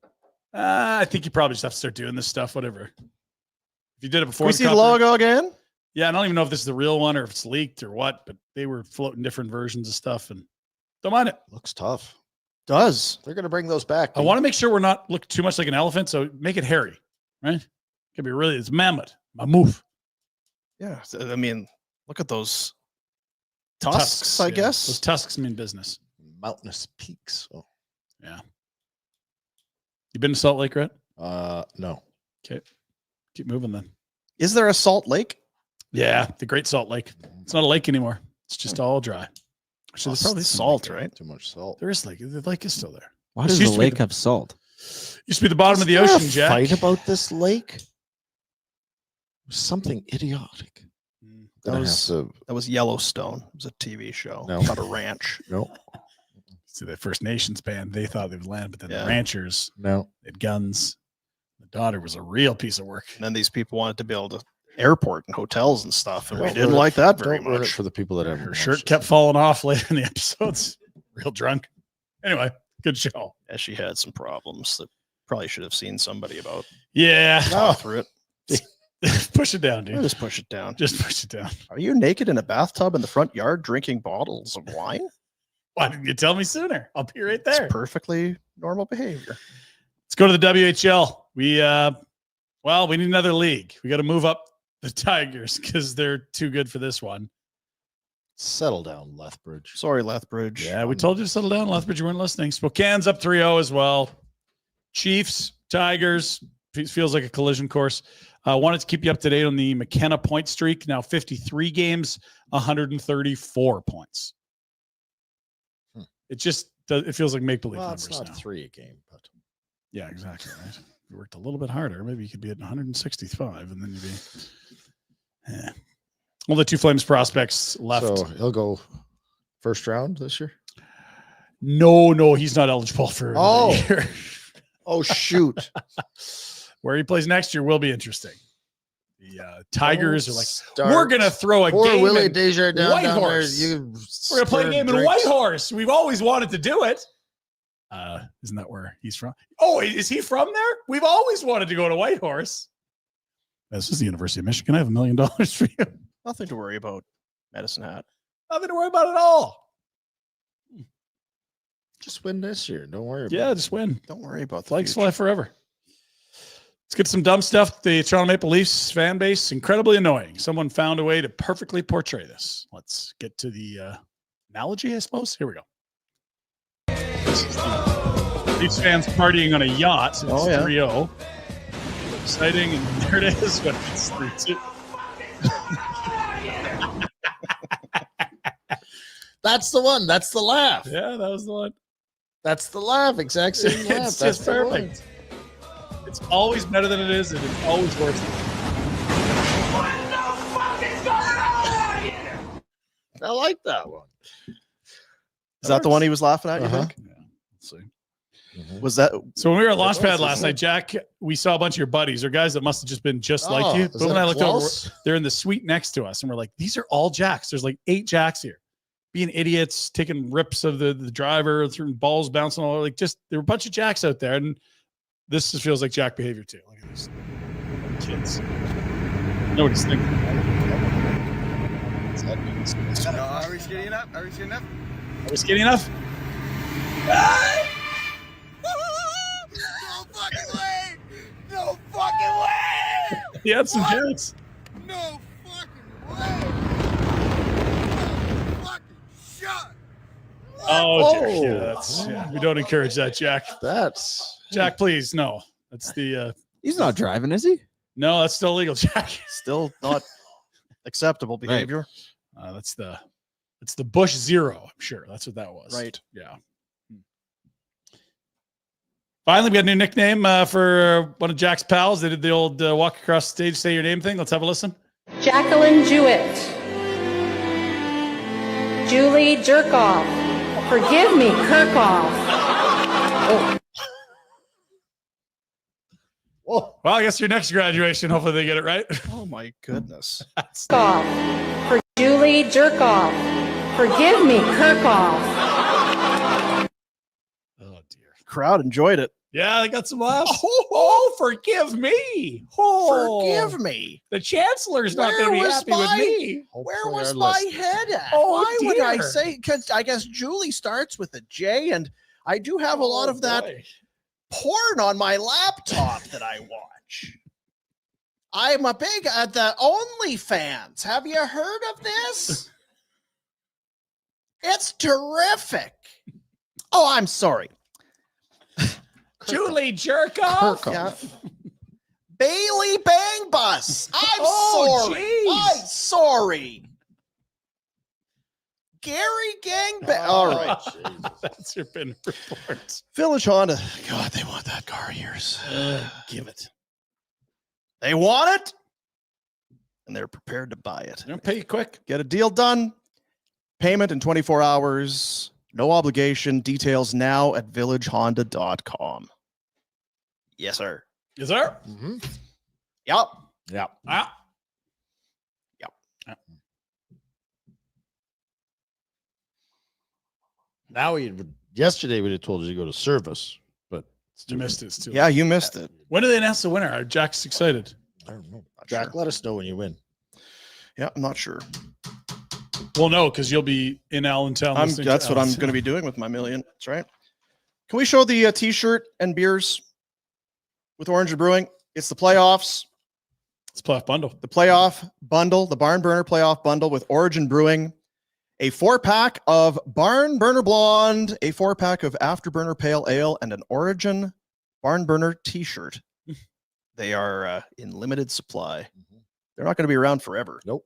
I think you probably just have to start doing this stuff, whatever. If you did it before.
Can we see the logo again?
Yeah, I don't even know if this is the real one or if it's leaked or what, but they were floating different versions of stuff and don't mind it.
Looks tough.
Does.
They're going to bring those back.
I want to make sure we're not look too much like an elephant, so make it hairy, right? It could be really, it's mammoth.
Yeah. I mean, look at those tusks, I guess.
Those tusks mean business.
Mountainous peaks. Oh.
Yeah. You been to Salt Lake, Rhett?
No.
Okay. Keep moving then.
Is there a Salt Lake?
Yeah, the Great Salt Lake. It's not a lake anymore. It's just all dry.
Actually, there's probably salt, right?
Too much salt.
There is lake. The lake is still there.
Why does the lake have salt?
Used to be the bottom of the
Is there
ocean,
a
Jack.
Fight about this lake. Something idiotic.
That was Yellowstone. It was a TV show about a ranch.
No.
See, the First Nations band, they thought they would land, but then
Yeah.
the ranchers had guns. The daughter was a real piece of work.
And then these people wanted to build an airport and hotels and stuff, and we
Don't
didn't
ruin it-
like that very
don't ruin it
much.
for the people that ever
Her
watched
shirt
it.
kept falling off later in the episodes. Real drunk. Anyway, good show.
Yeah, she had some problems that probably should have seen somebody about.
Yeah.
Talk through it.
Push it down, dude.
Just push it down.
Just push it down.
Are you naked in a bathtub in the front yard drinking bottles of wine?
Why didn't you tell me sooner? I'll be right
It's
there.
perfectly normal behavior.
Let's go to the WHL. We need another league. We got to move up the Tigers because they're too good for this one.
Settle down, Lethbridge.
Sorry, Lethbridge.
Yeah, we told you to settle down, Lethbridge. You weren't listening. Spokane's up 3-0 as well. Chiefs, Tigers, feels like a collision course. Wanted to keep you up to date on the McKenna point streak. Now 53 games, 134 points. It feels like make-believe
Well,
numbers
it's not
now.
3 a game, but
Yeah, exactly. Right. If you worked a little bit harder, maybe you could be at 165, and then you'd be. Yeah. Only 2 Flames prospects left.
so he'll go first round this year.
No, he's not eligible for.
Oh.
the year.
Oh shoot!
Where he plays next year will be interesting. The Tigers are like,
Start.
we're gonna throw a
Poor
game.
Willie
in
Desjardins down there.
Whitehorse.
You
We're gonna play a
stirred
game in
drinks.
Whitehorse. We've always wanted to do it. Isn't that where he's from? Oh, is he from there? We've always wanted to go to Whitehorse. This is the University of Michigan. I have $1 million for you.
Nothing to worry about, Medicine Hat.
Nothing to worry about at all.
Just win this year. Don't worry.
Yeah,
about
just win.
Don't worry about the
Flags
future.
fly forever. Let's get some dumb stuff. The Toronto Maple Leafs fan base, incredibly annoying. Someone found a way to perfectly portray this. Let's get to the analogy, I suppose. Here we go. This is the Leafs fans partying on a yacht. It's 3-0. Exciting, and there it is, but it's 3-2.
That's the one. That's the laugh.
Yeah, that was the one.
That's the laugh. Exact same laugh.
It's
That's
just
the one.
perfect. It's always better than it is, and it's always worse.
I like that one.
Is that the one he was laughing at, you think?
Yeah, let's see.
Was that
So when we were at
It was,
Launchpad
isn't
last
it?
night, Jack, we saw a bunch of your buddies or guys that must have just been just like you.
is
But
that
when I
a
looked over,
close?
they're in the suite next to us, and we're like, these are all Jacks. There's like 8 Jacks here. Being idiots, taking rips of the driver, throwing balls bouncing all over. Like just there were a bunch of Jacks out there, and this just feels like Jack behavior too. Look at these kids. Nobody's thinking.
Are we skinny enough? Are we skinny enough?
Are we skinny enough?
No fucking way! No fucking way!
He had some Jacks.
No fucking way! No fucking shot!
Oh, Jack. Yeah, that's, yeah, we don't encourage that, Jack.
That's
Jack, please, no. That's the
He's not driving, is he?
no, that's still illegal, Jack.
still not acceptable behavior?
It's the Bush Zero, I'm sure. That's what that was.
Right.
Yeah. Finally, we got a new nickname for one of Jack's pals. They did the old walk across the stage, say your name thing. Let's have a listen.
Jacqueline Jewett. Julie Jerkoff. Forgive me, Kirkhoff.
whoa.
Well, I guess your next graduation, hopefully they get it right.
Oh my goodness.
Kirkhoff. For Julie Jerkoff. Forgive me, Kirkhoff.
Oh, dear.
crowd enjoyed it.
Yeah, they got some laughs. Oh, forgive me. Oh,
Forgive me.
The chancellor's not going to be happy with me.
Where was my head at?
Oh,
Why would I
dear.
say? Because I guess Julie starts with a J, and I do have a lot of that porn on my laptop that I watch. I'm a big at the OnlyFans. Have you heard of this? It's terrific. Oh, I'm sorry.
Julie Jerkoff.
Yeah. Bailey Bang Bus. I'm sorry.
Geez.
I'm sorry. Gary Gangbang. All right.
That's your Pinder Report.
Village Honda. God, they want that car of yours.
Give it.
They want it, and they're prepared to buy it.
Don't pay you quick.
Get a deal done. Payment in 24 hours. No obligation. Details now at villagehonda.com. Yes, sir.
Is there?
Mm-hmm.
Yep.
Yep.
Ah.
Yep.
Now yesterday we'd have told you to go to service, but
You missed it. Too.
Yeah, you missed it.
When do they announce the winner? Jack's excited.
I don't know. Jack, let us know when you win.
Yeah, I'm not sure.
Well, no, because you'll be in Allentown. listening to
That's what I'm
Allentown.
going to be doing with my million. That's right. Can we show the T-shirt and beers with Orange and Brewing? It's the playoffs.
It's playoff bundle.
The playoff bundle, the Barn Burner playoff bundle with Origin Brewing, a 4-pack of Barn Burner Blonde, a 4-pack of Afterburner Pale Ale, and an Origin Barn Burner t-shirt. They are in limited supply. They're not going to be around forever.
Nope.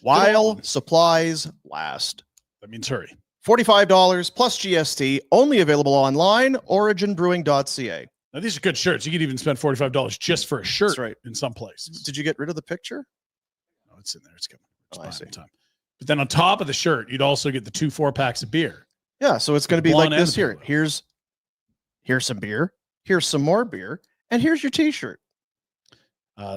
While supplies last.
That means hurry.
$45 plus GST, only available online, originbrewing.ca.
Now, these are good shirts. You could even spend $45 just for a shirt.
That's right.
In some places.
Did you get rid of the picture?
No, it's in there. It's coming. It's
I
buying
see.
time. But then on top of the shirt, you'd also get the 2 4-packs of beer.
Yeah, so it's going to be
Blonde
like
and
this
the
here.
pale.
Here's some beer. Here's some more beer. And here's your t-shirt.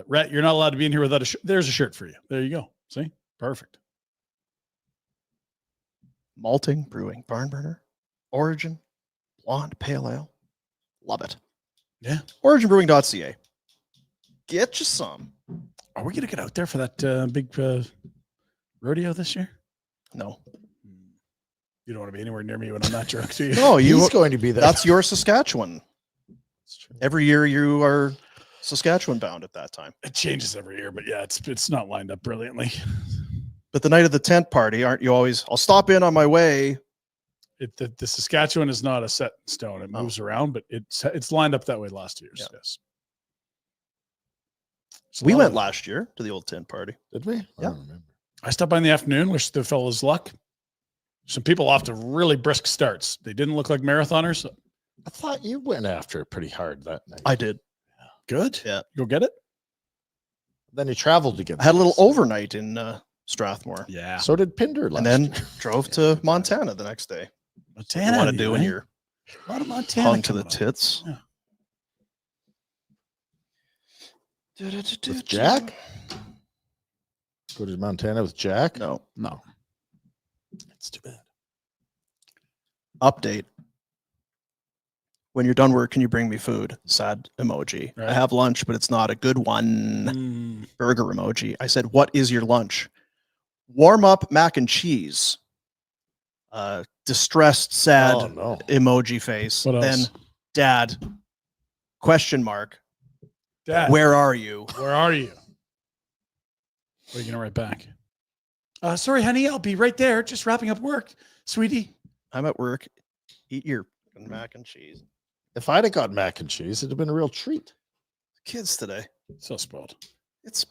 Rhett, you're not allowed to be in here without a shirt. There's a shirt for you. There you go. See? Perfect.
Malting, brewing, barn burner, Origin, blonde, pale ale. Love it.
Yeah.
Originbrewing.ca. Get you some.
Are we going to get out there for that big rodeo this year?
No.
You don't want to be anywhere near me when I'm not drunk, do you?
No,
He's going to be there.
That's your Saskatchewan.
That's true.
Every year you are Saskatchewan bound at that time.
It changes every year, but yeah, it's not lined up brilliantly.
But the night of the tent party, aren't you always, I'll stop in on my way.
The Saskatchewan is not a set in stone. It moves around, but it's lined up that way last year's.
Yeah.
Yes. There's a
We
lot
went
of-
last year to the old tent party.
Did we? I
Yeah.
don't remember.
I stopped by in the afternoon, wish the fellas luck. Some people off to really brisk starts. They didn't look like marathoners.
I thought you went after it pretty hard that night.
I did.
Good.
Yeah.
Go get it.
Then you traveled to get
I had a little overnight in Strathmore.
Yeah.
So did Pinder last
And then
year.
drove to Montana the next day.
Montana.
What want to do when
eh?
you're
A lot of Montana
hung to the
coming up.
tits.
Yeah.
With Jack? Go to Montana with Jack?
No.
No. It's too bad.
Update. When you're done work, can you bring me food? Sad emoji.
Right.
I have lunch, but it's not a good one. Burger emoji. I said, what is your lunch? Warm up mac and cheese. Distressed, sad
Oh, no.
emoji face.
What
Then
else?
dad, question mark.
Dad,
Where are you?
where are you? What are you going to write back? Sorry, honey. I'll be right there. Just wrapping up work, sweetie.
I'm at work. Eat your mac and cheese.
If I'd have got mac and cheese, it'd have been a real treat.
Kids today.
So spoiled.
It's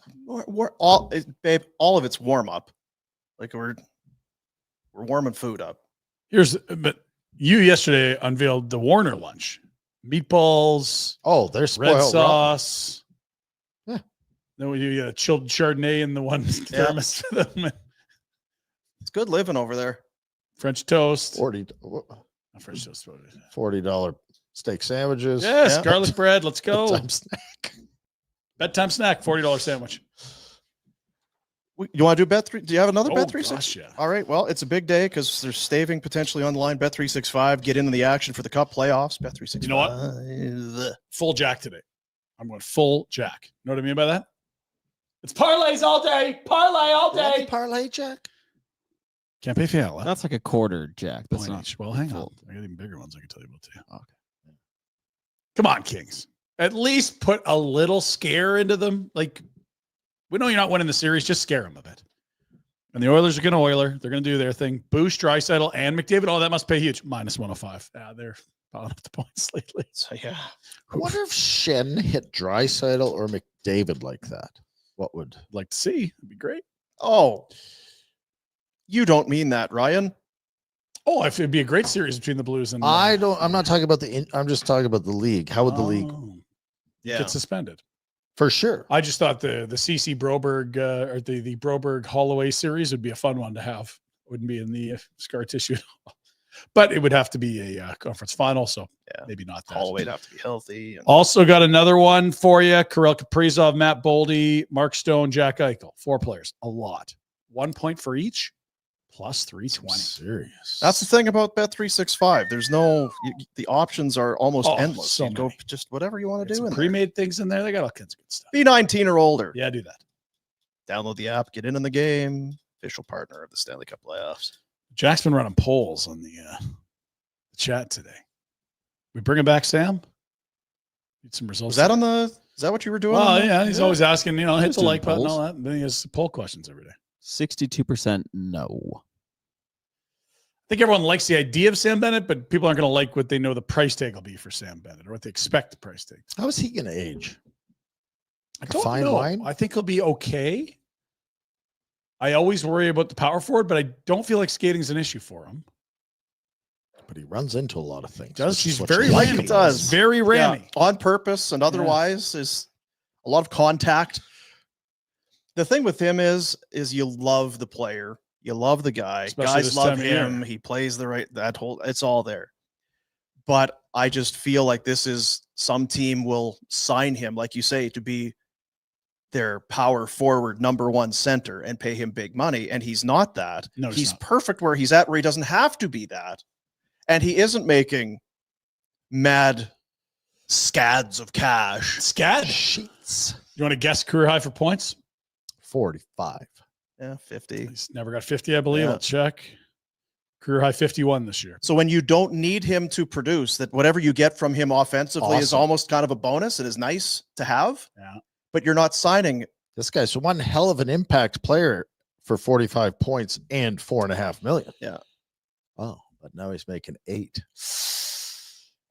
babe, all of it's warm up. Like we're warming food up.
But you yesterday unveiled the Warner lunch. Meatballs,
Oh, they're
red
spoiled. rotten.
sauce.
Yeah.
Then you get a chilled Chardonnay in the one thermos.
It's good living over there.
French toast.
$40
French toast.
$40 steak sandwiches.
Yes,
Yeah.
garlic bread. Let's go.
Bedtime snack.
Bedtime snack, $40 sandwich.
You want to do Bet3? Do you have another
Oh,
Bet365?
gosh, yeah.
All right. Well, it's a big day because there's staving potentially on the line. Bet365. Get into the action for the Cup playoffs. Bet365.
You know what? Full jack today. I'm going full jack. You know what I mean by that? It's parlays all day. Parlay all day.
Parlay jack.
Can't pay Fiala.
That's like a quarter, Jack. That's
Point
not
each. Well, hang on.
full.
I got even bigger ones I can tell you about too.
Okay.
Come on, Kings. At least put a little scare into them. Like, we know you're not winning the series. Just scare them a bit. And the Oilers are going to Oiler. They're going to do their thing. Boosh, Draisaitl, and McDavid. Oh, that must pay huge. Minus 105. Yeah, they're piling up the points lately.
So, yeah.
I wonder if Shen hit Draisaitl or McDavid like that. What would
like to see? It'd be great.
Oh, you don't mean that, Ryan.
Oh, if it'd be a great series between the Blues and
I'm not talking about I'm just talking about the league. How would the league
get suspended?
For sure.
I just thought the CC Broberg or the Broberg Holloway series would be a fun one to have. Wouldn't be in the scar tissue, but it would have to be a conference final. So maybe not that.
Holloway'd have to be healthy.
Also got another one for you: Kirill Kaprizov, Matt Boldy, Mark Stone, Jack Eichel. 4 players, a lot. 1 point for each. Plus 320.
Serious.
That's the thing about Bet365. There's the options are almost endless.
So
you go just whatever you want to do.
Some
in
pre-made things in there. They got all kinds of good stuff.
Be 19 or older.
Yeah, do that.
Download the app. Get in the game. Official partner of the Stanley Cup playoffs.
Jack's been running polls on the chat today. We bringing back Sam? Need some results.
Is that what you were doing?
Well, yeah. He's always asking, hit
He's
the
doing
like button and
polls.
all that. And then he has poll questions every day.
62% no.
I think everyone likes the idea of Sam Bennett, but people aren't going to like what they know the price tag will be for Sam Bennett or what they expect the price tag.
How is he going to age?
I
Like a
don't
fine
know.
wine?
I think he'll be okay. I always worry about the power forward, but I don't feel like skating's an issue for him.
But he runs into a lot of things.
Does
which is
she's
what
very
you like
rammy.
about
does.
him.
Very rammy.
on purpose and otherwise is a lot of contact. The thing with him is you love the player. You love the guy.
Especially
Guys
this
love
time of year.
him. He plays it's all there. But I just feel like this is some team will sign him, like you say, to be their power forward number one center and pay him big money. And he's not that.
No,
he's
not.
perfect where he's at, where he doesn't have to be that. And he isn't making mad scads of cash.
Scad?
Sheets.
You want to guess career high for points?
45.
Yeah, 50.
He's never got 50, I believe.
Yeah.
I'll check. Career high 51 this year.
So when you don't need him to produce, that whatever you get from him offensively is
Awesome.
almost kind of a bonus. It is nice to have.
Yeah.
But you're not signing.
This guy's one hell of an impact player for 45 points and $4.5 million.
Yeah.
Oh, but now he's making 8.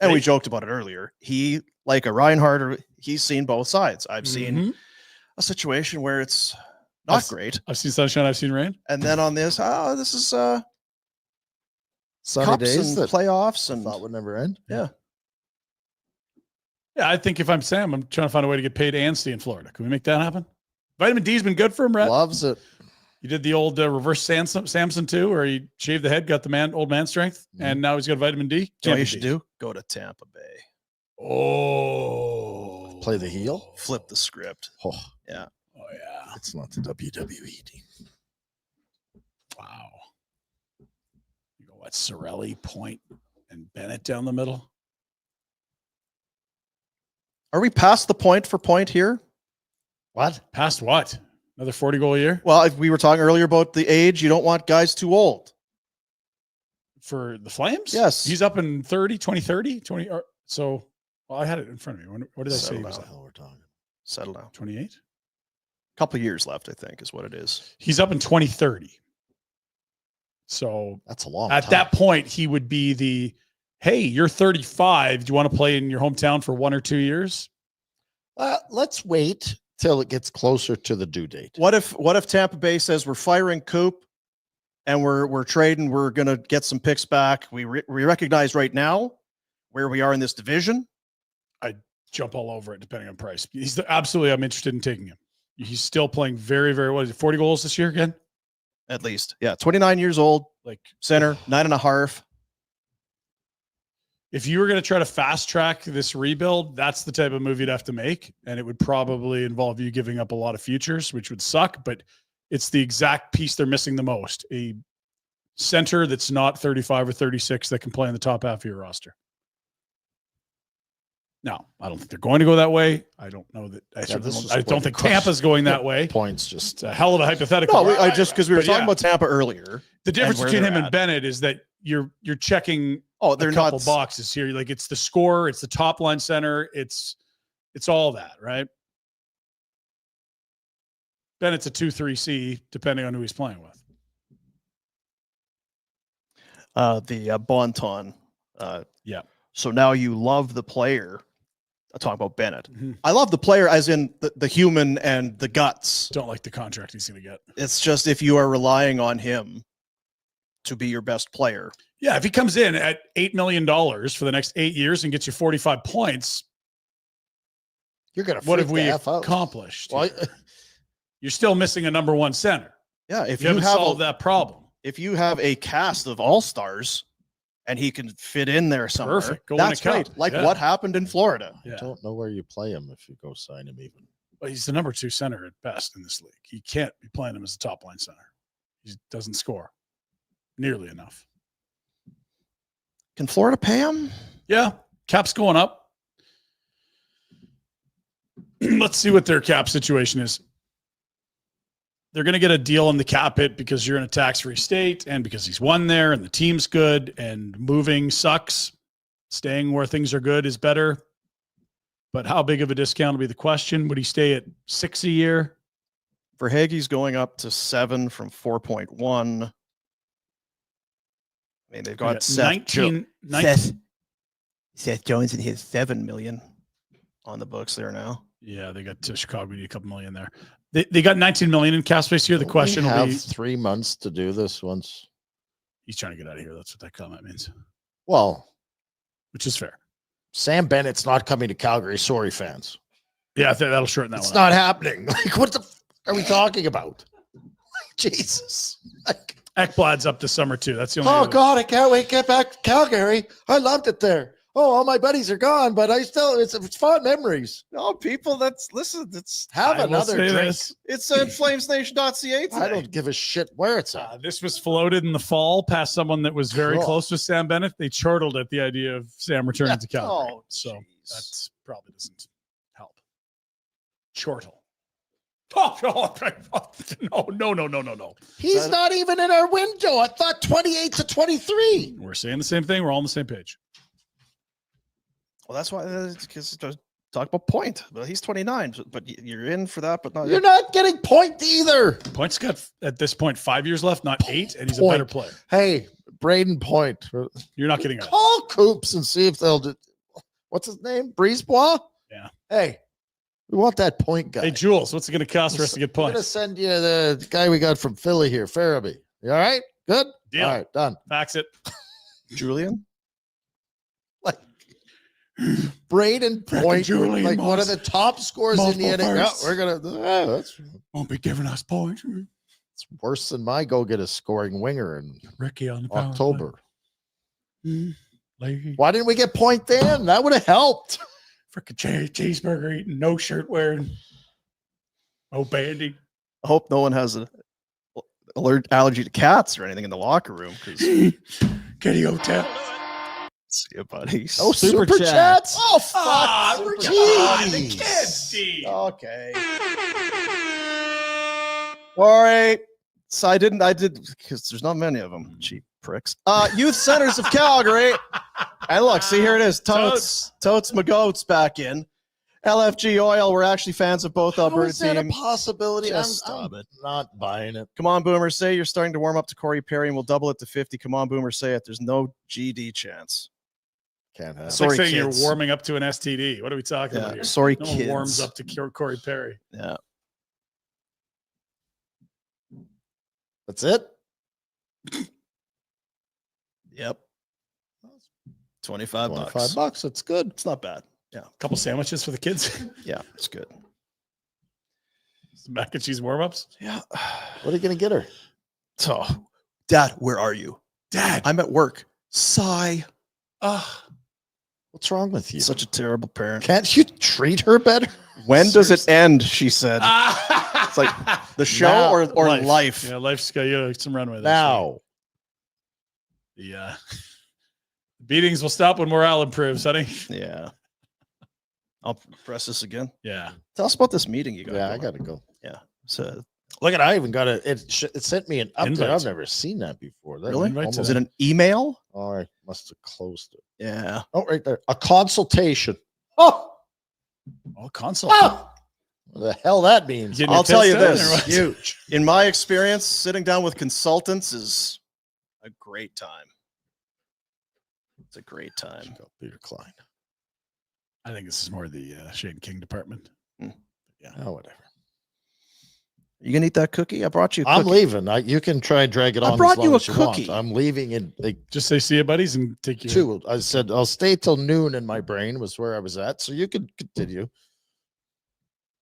And we joked about it earlier. He, like a Reinhardt, he's seen both sides. I've seen a situation where it's not great.
I've seen sunshine, I've seen rain.
And then on this, this is
Sunny
cups
days
and
that
playoffs
I
and
thought would never end.
yeah.
Yeah, I think if I'm Sam, I'm trying to find a way to get paid and stay in Florida. Can we make that happen? Vitamin D's been good for him, Brett.
Loves it.
You did the old reverse Samson too, where he shaved the head, got the old man strength, and now he's got vitamin D.
You know what
Tampa
you should
D.
do? Go to Tampa Bay.
Oh,
Play the heel.
Flip the script.
Oh,
Yeah.
Oh yeah.
it's not the WWE team.
Wow. You go what? Seravalli, Point, and Bennett down the middle.
Are we past the point for point here?
What? Past what? Another 40 goal a year
Well, we were talking earlier about the age. You don't want guys too old.
for the Flames?
Yes.
He's up in 2030. So, well, I had it in front of me. What did I say?
Settle
He was
down.
at?
Hell, we're talking.
Settle down.
28?
Couple years left, I think, is what it is.
He's up in 2030. So
That's a long
at
time.
that point, he would be the, hey, you're 35. Do you want to play in your hometown for 1 or 2 years?
Let's wait till it gets closer to the due date.
What if Tampa Bay says we're firing Coop and we're trading, we're going to get some picks back. We recognize right now where we are in this division.
Jump all over it depending on price. I'm interested in taking him. He's still playing very, very well. 40 goals this year again?
At least. Yeah. 29 years old,
Like
center, 9.5.
if you were going to try to fast track this rebuild, that's the type of move you'd have to make. And it would probably involve you giving up a lot of futures, which would suck, but It's the exact piece they're missing the most. A center that's not 35 or 36 that can play in the top half of your roster. No, I don't think they're going to go that way. I don't know that. I don't think Tampa's going that way.
Points just
it's a hell of a hypothetical.
No, I just because we were talking about Tampa earlier.
The difference between him and Bennett is that you're checking
they're
a couple boxes here. Like it's the scorer, it's the top line center, it's all that, right? Bennett's a 2-3C depending on who he's playing with.
The Bonton.
Yeah.
So now you love the player. I'm talking about Bennett. I love the player as in the human and the guts.
Don't like the contract he's going to get.
It's just if you are relying on him to be your best player.
Yeah, if he comes in at $8 million for the next 8 years and gets you 45 points,
you're going to
what have we accomplished?
Well,
you're still missing a number one center.
Yeah, if
you haven't solved that problem.
If you have a cast of all-stars and he can fit in there somewhere,
perfect. Go
that's great. Like what happened in Florida.
I don't know where you play him if you go sign him even.
Well, he's the number 2 center at best in this league. He can't be playing him as a top line center. He doesn't score nearly enough.
Can Florida pay him?
Yeah, cap's going up. Let's see what their cap situation is. They're going to get a deal on the cap hit because you're in a tax-free state and because he's won there and the team's good and moving sucks. Staying where things are good is better. But how big of a discount will be the question? Would he stay at 6 a year?
Verhaeghe's going up to 7 from 4.1. I mean, they've got Seth Jones and his $7 million on the books there now.
Yeah, they got to Chicago. We need a couple million there. They got 19 million in cap space here. The question will be
3 months to do this once.
He's trying to get out of here. That's what that comment means.
Well,
which is fair.
Sam Bennett's not coming to Calgary. Sorry, fans.
Yeah, that'll shorten that one.
It's not happening. Like, what the are we talking about? Jesus.
Ekblad's up this summer too. That's the only.
Oh God, I can't wait to get back to Calgary. I loved it there. Oh, all my buddies are gone, but I still it's fun memories.
No, people, it's
have another drink.
This. It's at FlamesNation.ca today.
I don't give a shit where it's at.
This was floated in the fall past someone that was very close with Sam Bennett. They chortled at the idea of Sam returning to Calgary.
Oh,
so that probably doesn't help. Chortle. Oh, no.
He's not even in our window. I thought 28 to 23.
We're saying the same thing. We're all on the same page.
Well, that's why, because talk about Point. Well, he's 29, but you're in for that, but not.
You're not getting Point either.
Point's got, at this point, 5 years left, not 8, and he's a better player.
Hey, Braden Point.
You're not getting
Call Coops and see if they'll do. What's his name? Brisebois?
Yeah.
Hey, we want that Point guy.
Hey, Jules, what's it going to cost for us to get Point?
I'm going to send you the guy we got from Philly here, Farabee. You all right? Good?
Deal.
All right, done.
Fax it.
Julian?
Braden Point,
Julian
like one of the top scorers in the NHL. Yeah, we're gonna. That's
won't be giving us points.
It's worse than my go get a scoring winger in
Ricky on the
October. Why didn't we get Point then? That would have helped.
Frickin' cheeseburger eating, no shirt wearing, no banding.
I hope no one has an allergy to cats or anything in the locker room.
Kitty Hotel.
See you, buddy.
Oh, super chats.
Oh, fuck.
The kids.
Okay. Sorry. So I did because there's not many of them. Cheap pricks. Youth Centers of Calgary. And look, see, here it is. Totes McGoats back in. LFG Oil. We're actually fans of both Alberta teams.
Is that a possibility?
Just
I'm
stop it.
Not buying it.
Come on, Boomer. Say you're starting to warm up to Corey Perry, and we'll double it to 50. Come on, Boomer. Say it. There's no GD chance.
Can't have.
It's like saying you're warming up to an STD. What are we talking about here?
Sorry,
no
kids.
one warms up to Corey Perry.
Yeah.
That's it?
Yep. 25 bucks.
$25. It's good.
It's not bad. Yeah.
A couple sandwiches for the kids.
Yeah, it's good.
Some mac and cheese warm-ups.
Yeah.
What are you going to get her?
So, Dad, where are you?
Dad.
I'm at work. Sigh.
What's wrong with you?
Such a terrible parent.
Can't you treat her better?
When does it end? She said. It's like the show
Now-
or life.
Yeah, life's got some runway.
Now,
The beatings will stop when morale improves, honey.
Yeah. I'll press this again.
Yeah.
Tell us about this meeting you got.
yeah, I
going.
gotta go.
Yeah. So
Look at, I even got it sent me an update.
Invite.
I've never seen that before. That
really,
invite
was it an email?
Oh, I must have closed it.
Yeah.
Oh, right there. A consultation. Oh,
Consult.
what the hell that means?
Getting
I'll
your
tell you
tits done,
this.
or what?
Huge.
In my experience, sitting down with consultants is a great time. It's a great time.
Go Peter Klein.
I think this is more the Shane King department.
Yeah. Oh, whatever.
You gonna eat that cookie? I brought you. A
I'm
cookie.
leaving. You can try and drag it
I
on.
brought
as long
you a
as you want.
cookie.
I'm leaving in like
Just say see you, buddies, and take your
2. I said I'll stay till noon in my brain was where I was at. So you could continue.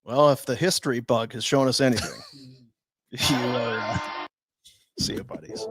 Well, if the history bug has shown us anything, you see you, buddies.